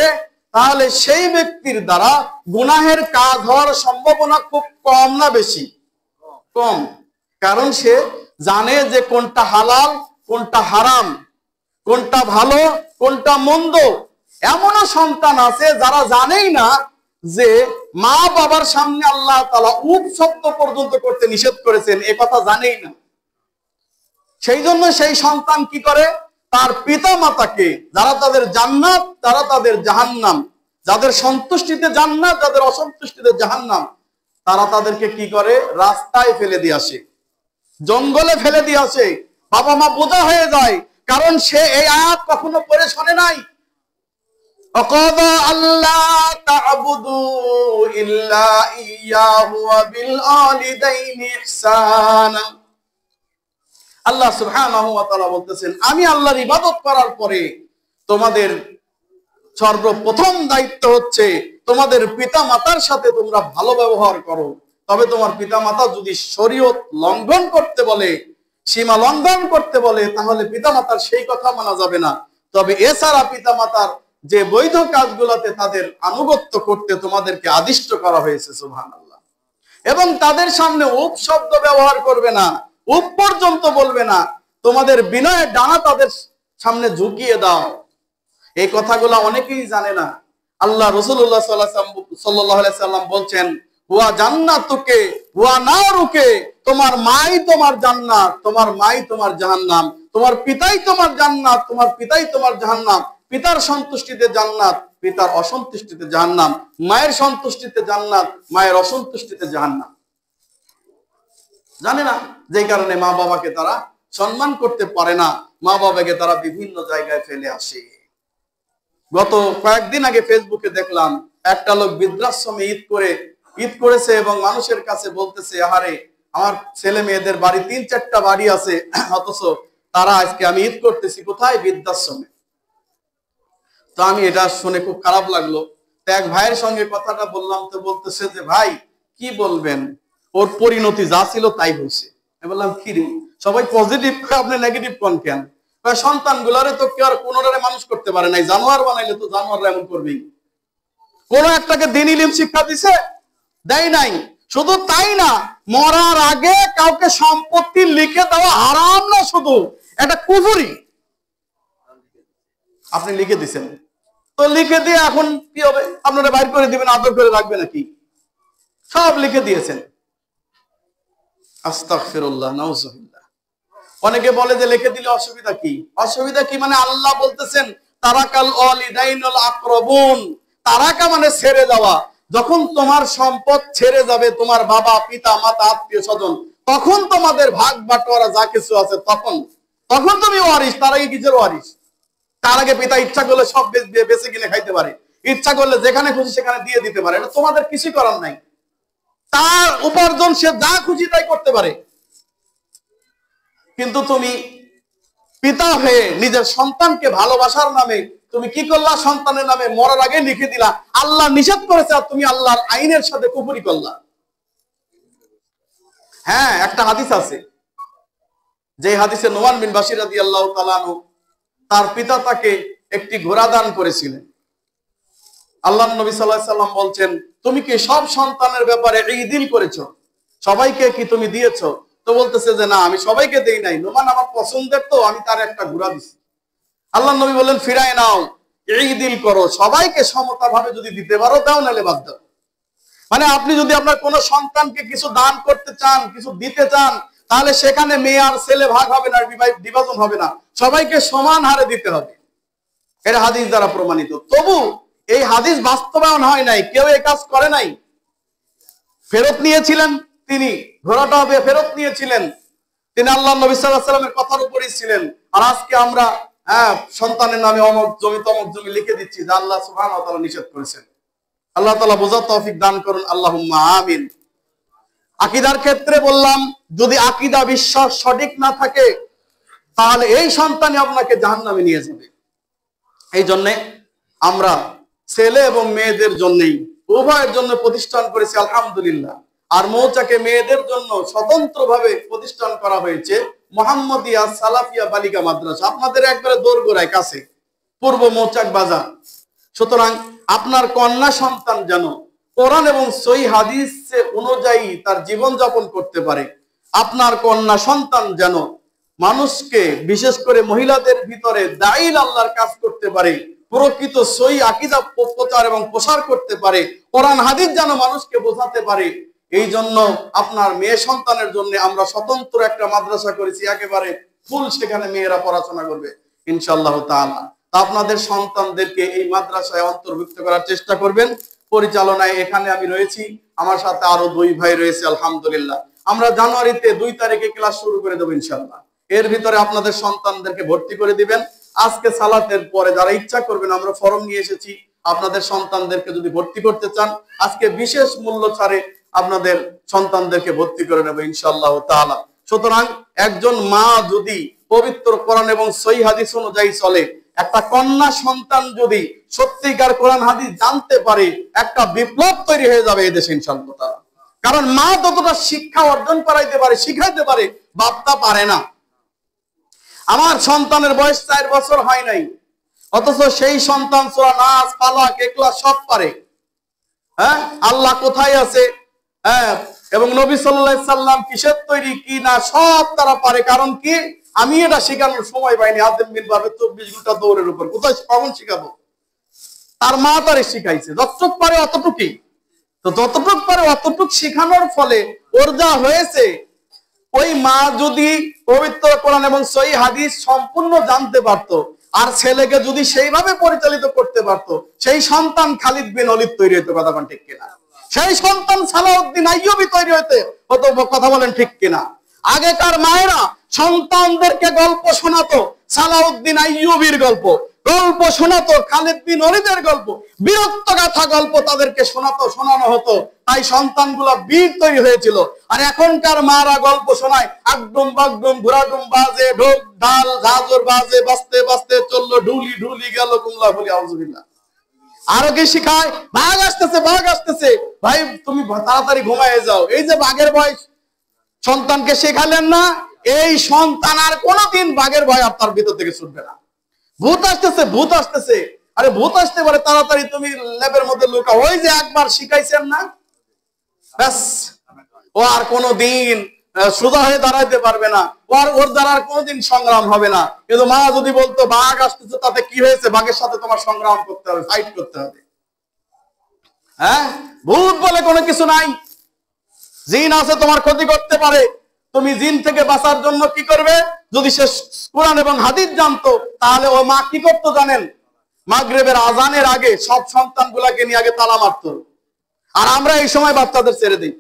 তাহলে সেই ব্যক্তির দ্বারা গুনাহের কাজ হওয়ার সম্ভাবনা খুব কম না বেশি? কম। কারণ সে জানে যে কোনটা হালাল কোনটা হারাম, কোনটা ভালো কোনটা মন্দ। এমনও সন্তান আছে যারা জানেই না যে মা বাবার সামনে আল্লাহ তাআলা উপ শব্দ পর্যন্ত করতে নিষেধ করেছেন, এ কথা জানেই না। সেই জন্য সেই সন্তান কি করে? তার পিতা মাতাকে, যারা তাদের জান্নাত তারা তাদের জাহান্নাম, যাদের সন্তুষ্টিতে জান্নাত যাদের অসন্তুষ্টিতে জাহান্নাম, তারা তাদেরকে কি করে? রাস্তায় ফেলে দিয়ে আসে, জঙ্গলে ফেলে দিয়ে আসে। বাবা মা বোঝা হয়ে যায়, কারণ সে এই আয়াত কখনো পড়ে শোনে নাই। وَقَضَى أَلَّا تَعْبُدُوا إِلَّا إِيَّاهُ وَبِالْوَالِدَيْنِ إِحْسَانًا। আল্লাহ সুবহানাহু ওয়া তাআলা বলতেছেন, আমি আল্লাহর ইবাদত করার পরে তোমাদের সর্বপ্রথম দায়িত্ব হচ্ছে তোমাদের পিতা মাতার সাথে তোমরা ভালো ব্যবহার করো। তবে তোমার পিতা মাতা যদি শরীয়ত লঙ্ঘন করতে বলে, সীমা লঙ্ঘন করতে বলে, তাহলে পিতা মাতার সেই কথা মানা যাবে না। তবে এছাড়া পিতা মাতার যে বৈধ কাজগুলোতে তাদের আনুগত্য করতে তোমাদেরকে আদিষ্ট করা হয়েছে। সুবহানাল্লাহ। এবং তাদের সামনে উপ শব্দ ব্যবহার করবে না, উপ পর্যন্ত বলবে না। তোমাদের বিনয়ের ডানা তাদের সামনে ঝুঁকিয়ে দাও। এই কথাগুলো অনেকেই জানে না। আল্লাহ রাসূলুল্লাহ সাল্লাল্লাহু আলাইহি সাল্লাম বলছেন, হুয়া জান্নাতুকে হুয়া নারুকে, তোমার মাই তোমার জান্নাত, তোমার মাই তোমার জাহান্নাম। তোমার পিতাই তোমার জান্নাত, তোমার পিতাই তোমার জাহান্নাম। পিতার সন্তুষ্টিতে জান্নাত, পিতার অসন্তুষ্টিতে জাহান্নাম। মায়ের সন্তুষ্টিতে জান্নাত, মায়ের অসন্তুষ্টিতে জাহান্নাম। জানে না, যেই কারণে মা বাবাকে তারা সম্মান করতে পারে না, মা বাবাকে তারা বিভিন্ন জায়গায় ফেলে আসে। গত কয়েকদিন আগে ফেসবুকে দেখলাম একটা লোক বৃদ্ধাশ্রমে ঈদ করেছে এবং মানুষের কাছে বলতেছে, আহারে আমার ছেলে মেয়েদের বাড়ি ৩-৪টা বাড়ি আছে, অথচ তারা আজকে আমি ঈদ করতেছি কোথায়? বৃদ্ধাশ্রমে। তো আমি এটা শুনে খুব খারাপ লাগলো। তো এক ভাইয়ের সঙ্গে কথাটা বললাম, তো বলতেছে যে ভাই কি বলবেন, ওর পরিণতি যা ছিল তাই হয়েছে। আমি বললাম কি রে, সবাই পজিটিভ, আপনি নেগেটিভ কোন কেন? সন্তান গুলারে তো কেউ আর কোনোটারে মানুষ করতে পারে নাই, জানোয়ার বানাইলে তো জানোয়াররা এমন করবেই। কোন একটাকে দ্বীন ইলম শিক্ষা দিছে? দেয় নাই। শুধু তাই না, মরার আগে কাউকে সম্পত্তি লিখে দেওয়া হারাম না, শুধু এটা কুফরি। আপনি লিখে দিছেন, তো লিখে দিয়ে এখন কি হবে? আপনারা বাইর করে দিবেন, আদর করে রাখবে নাকি? সব লিখে দিয়েছেন। আস্তাগফিরুল্লাহ, নাউজুবিল্লাহ। অনেকে বলে যে লিখে দিলে অসুবিধা কি? অসুবিধা কি মানে আল্লাহ বলতেছেন তারাকাল ওয়ালিদাইনুল আকরাবুন, তারাকা মানে ছেড়ে যাওয়া। যখন তোমার সম্পদ ছেড়ে যাবে, তোমার বাবা পিতা মাতা আত্মীয় স্বজন, তখন তোমাদের ভাগ বাটোয়ারা যা কিছু আছে তখন তুমি ওয়ারিস। তার আগে কিসের ওয়ারিস? তার আগে পিতা ইচ্ছা করলে সব বেঁচে কিনে খাইতে পারে, ইচ্ছা করলে যেখানে খুশি সেখানে দিয়ে দিতে পারে, এটা তোমাদের কিছু করার নাই। তার উপার্জন সে যা খুশি তাই করতে পারে। কিন্তু তুমি পিতা হয়ে নিজের সন্তানকে ভালোবাসার নামে তুমি কি করলা? সন্তানের নামে মরার আগে লিখে দিলা আল্লাহ নিষেধ করেছে, আর তুমি আল্লাহর আইনের সাথে কুফরি করলা। হ্যাঁ, একটা হাদিস আছে, যে হাদিসে নোমান বিন বাশির রাদিয়াল্লাহু তাআলা আনহু, তার পিতা তাকে একটি ঘোড়া দান করেছিলেন। আল্লাহর নবী সাল্লাল্লাহু আলাইহি সাল্লাম বলছেন, তুমি কি সব সন্তানের ব্যাপারে ঈদিল করেছো? সবাইকে কি তুমি দিয়েছো? তো বলতেছে যে না, আমি সবাইকে দেই নাই, নোমান আমার পছন্দের, তো আমি তার একটা ঘোড়া দিছি। আল্লাহর নবী বললেন, ফিরায় নাও, ঈদিল করো, সবাইকে সমতা ভাবে যদি দিতে পারো দাও, নালে বাদ দাও। মানে আপনি যদি আপনার কোন সন্তানকে কিছু দান করতে চান, কিছু দিতে চান, তাহলে সেখানে মেয়ে আর ছেলে ভাগ হবে না, বিভাজন হবে না, সবাইকে সমান হারে দিতে হবে। এটা হাদিস দ্বারা প্রমাণিত। তবু এই হাদিস বাস্তবায়ন হয় নাই, কেউ এই কাজ করে নাই। ফেরত নিয়েছিলেন তিনি, ঘোড়াটা ফেরত নিয়েছিলেন তিনি, আল্লাহ নবী সাল্লাল্লাহু আলাইহি ওয়াসাল্লামের কথার উপরেই ছিলেন। আর আজকে আমরা সন্তানের নামে অমুক জমি তমুক জমি লিখে দিচ্ছি, যা আল্লাহ সুবহানাহু ওয়া তাআলা নিষেধ করেছেন। আল্লাহ তাআলা বোঝার তৌফিক দান করুন, আল্লাহুম্মা আমিন। আকীদার ক্ষেত্রে বললাম, যদি আকীদা বিশ্বাস সঠিক না থাকে তাহলে এই সন্তানই আপনাকে জাহান্নামে নিয়ে যাবে। এই জন্য আমরা ছেলে এবং মেয়েদের জন্যই, উভয়ের জন্য প্রতিষ্ঠান করেছি আলহামদুলিল্লাহ। আর মৌচাকে মেয়েদের জন্য স্বতন্ত্রভাবে প্রতিষ্ঠান করা হয়েছে মুহাম্মদিয়া সালাফিয়া বালিকা মাদ্রাসা, আপনাদের একবারে দোরগোড়ায় কাছে, পূর্ব মৌচাক বাজার। সুতরাং আপনার কন্যা সন্তান যেন কোরআন এবং সহিহ হাদিস অনুযায়ী তার জীবন যাপন করতে পারে, আপনার কন্যা সন্তান যেন মানুষকে, বিশেষ করে মহিলাদের ভিতরে দাইল আল্লাহর কাজ করতে পারে, প্রকৃত সহিহ আকীদা প্রচার এবং প্রসার করতে পারে, কোরআন হাদিস যেন মানুষকে বোঝাতে পারে। এই জন্য আপনার মেয়ে সন্তানের জন্য আমরা স্বতন্ত্র একটা মাদ্রাসা করেছি, একেবারে ফুল সেখানে মেয়েরা পড়াশোনা করবে ইনশাআল্লাহ তাআলা। তা আপনাদের সন্তানদেরকে এই মাদ্রাসায় অন্তর্ভুক্ত করার চেষ্টা করবেন। পরিচালনায় এখানে আমি রয়েছি, আমার সাথে আরো 2 ভাই রয়েছে আলহামদুলিল্লাহ। আমরা জানুয়ারিতে 2 তারিখে ক্লাস শুরু করে দেবো ইনশাআল্লাহ। এর ভিতরে আপনাদের সন্তানদেরকে ভর্তি করে দিবেন। আজকে সালাতের পরে যারা ইচ্ছা করবেন, আমরা ফর্ম নিয়ে এসেছি, আপনাদের সন্তানদেরকে যদি ভর্তি করতে চান আজকে বিশেষ মূল্য ছাড়ে আপনাদের সন্তানদেরকে ভর্তি করে নেব ইনশাআল্লাহ তাআলা। সুতরাং একজন মা যদি পবিত্র কোরআন এবং সহিহ হাদিস অনুযায়ী চলে, একটা কন্যা সন্তান যদি সত্যিকার কোরআন হাদিস জানতে পারে, একটা বিপ্লব তৈরি হয়ে যাবে এই দেশে ইনশাআল্লাহ তাআলা। কারণ মা যতটা শিক্ষা অর্জন করাইতে পারে, শিখাইতে পারে, বাপটা পারে না। আমার সন্তানের বয়স 4 বছর হয় নাই, অথচ সেই সন্তান সূরা নাস, ফালাক, ইখলাস সব পারে। আল্লাহ কোথায় আছে, এবং নবী সাল্লাল্লাহু আলাইহি সাল্লাম কিসের তৈরি কি না সব তারা পারে। কারণ কি, আমি এটা শেখানোর সময় পাইনি। আদেম বিন বাবে 24 ঘন্টা দৌড়ের উপর, কোথায় কখন শিখাবো? তার মা তারে শিখাইছে, যতটুক পারে অতটুকুই। তো যতটুক পারে অতটুক শিখানোর ফলে ওর যা হয়েছে, ওই মা যদি পবিত্র কোরআন এবং সহিহ হাদিস সম্পূর্ণ জানতে পারতো, আর ছেলেকে যদি সেইভাবে পরিচালিত করতে পারতো, সেই সন্তান খালিদ বিন ওলীদ তৈরি হইতো। কথা বলেন ঠিক কিনা? সেই সন্তান সালাউদ্দিন আইয়ুবী তৈরি হতো। কথা বলেন ঠিক কিনা? আগেকার মায়েরা সন্তানদেরকে গল্প শোনাতো, সালাউদ্দিন আইয়ুবীর গল্প শোনাতো, খালিদ বিন ওলীদের গল্প, বীরত্ব গাথা গল্প তাদেরকে শোনানো হতো। তাই সন্তানগুলো বীর তৈরি হয়েছিল। আর এখনকার মারা গল্প শোনায়, আগডুম বাগডুম ঘোড়াডুম বাজে, ঢোক ঢাল ঝাঁঝর বাজে, বাজতে বাজতে চললো ঢুলি ঢুলি গেল কুমলা বলি আউযুবিল্লাহ। আরো কি শিখায়, বাঘ আসতেছে বাঘ আসতেছে, ভাই তুমি তাড়াতাড়ি ঘুমায় যাও। এই যে বাঘের ভয় সন্তানকে শেখালেন না, এই সন্তান আর কোনোদিন বাঘের ভয় আপনার ভিতর থেকে ছুটবে না। ভূত আসতেছে ভূত আসতেছে, আরে ভূত আসতে পারে, তাড়াতাড়ি তুমি ল্যাবের মধ্যে লুকাও। ওই যে একবার শিখাইছেন না, ব্যাস ও আর কোনোদিন সোজা হয়ে দাঁড়াইতে পারবে না, ওর দ্বারা আর কোনোদিন সংগ্রাম হবে না। কিন্তু মা যদি বলতো বাঘ আসতেছে, তাতে কি হয়েছে, বাঘের সাথে তোমার সংগ্রাম করতে হবে, ফাইট করতে হবে। ভূত বলে কোনো কিছু নাই, জিন আছে তোমার ক্ষতি করতে পারে। তুমি জিন থেকে বাঁচার জন্য কি করবে? যদি সে কোরআন এবং হাদিস জানতো, তাহলে ও মা কি করতো জানেন? মাগরিবের আজানের আগে সব সন্তানগুলাকে নিয়ে আগে তালা মারতো। আর আমরা এই সময় বাচ্চাদের ছেড়ে দিই।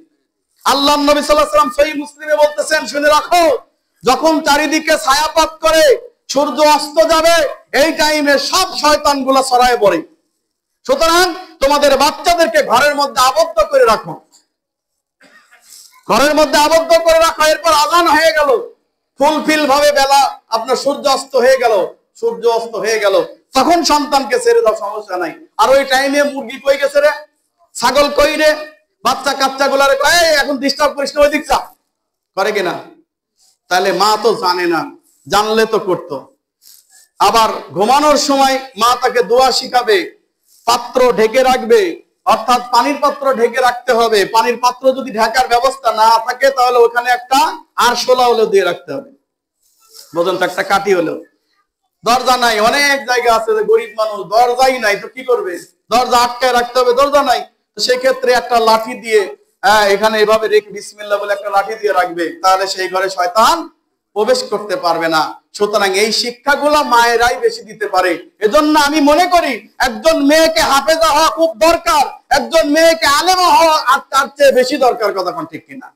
আল্লাহর নবী সাল্লাল্লাহু আলাইহি ওয়াসাল্লাম সহিহ মুসলিমে বলতেছেন, শুনে রাখো, যখন চারিদিকে ছায়াপাত করে সূর্য অস্ত যাবে, এই টাইমে সব শয়তানগুলো ছড়ায় পড়ে। সুতরাং তোমাদের বাচ্চাদেরকে ঘরের মধ্যে আবদ্ধ করে রাখো, ঘরের মধ্যে আবদ্ধ করে রাখো। এরপর আজান হয়ে গেল, ফুলফিল ভাবে বেলা আপনার সূর্য অস্ত হয়ে গেল, তখন সন্তানকে ছেড়ে দাও, সমস্যা নাই। আর ওই টাইমে মুরগি কই গেছে রে, ছাগল কই রে, বাচ্চা কাচ্চা গুলারে এখন ডিস্টার্ব করিস না, ওই দিক যা, করে কিনা? তাহলে মা তো জানে না, জানলে তো করতো। আবার ঘুমানোর সময় মা তাকে দোয়া শিখাবে, পাত্র ঢেকে রাখবে, অর্থাৎ পানির পাত্র ঢেকে রাখতে হবে। পানির পাত্র যদি ঢাকার ব্যবস্থা না থাকে, তাহলে ওখানে একটা আরশোলা হলেও দিয়ে রাখতে হবে, বোঝেন তো, একটা কাঠি হলেও। দরজা নাই, অনেক জায়গা আছে যে গরিব মানুষ দরজাই নাই, তো কি করবে? দরজা আটকায় রাখতে হবে, দরজা নাই, তো সেক্ষেত্রে একটা লাঠি দিয়ে এখানে এভাবে রেখে বিসমিল্লাহ বলে একটা লাঠি দিয়ে রাখবে, তাহলে সেই ঘরে শয়তান প্রবেশ করতে পারবে না। সুতরাং এই শিক্ষাগুলো মায়েরাই বেশি দিতে পারে। এজন্য আমি মনে করি একজন মেয়েকে হাফেজা হওয়া খুব দরকার, একজন মেয়েকে আলেমা হওয়া আর তার চেয়ে বেশি দরকার। কথা কোন ঠিক কিনা?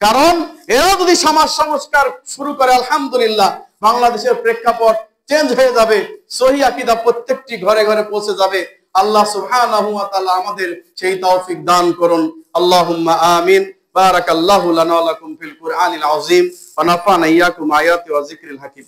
কারণ এরা যদি সমাজ সংস্কার শুরু করে, আলহামদুলিল্লাহ বাংলাদেশের প্রেক্ষাপট চেঞ্জ হয়ে যাবে, সহি আকীদা প্রত্যেকটি ঘরে ঘরে পৌঁছে যাবে। আল্লাহ সুবহানাহু ওয়া তাআলা আমাদের সেই তৌফিক দান করুন। আল্লাহুম্মা আমিন। বারাকাল্লাহু লানা ওয়া লাকুম ফিল কুরআনিল আযীম ওয়া নাফা'না ইয়্যাকুম আয়াতি ওয়া যিকরিল হাকীম।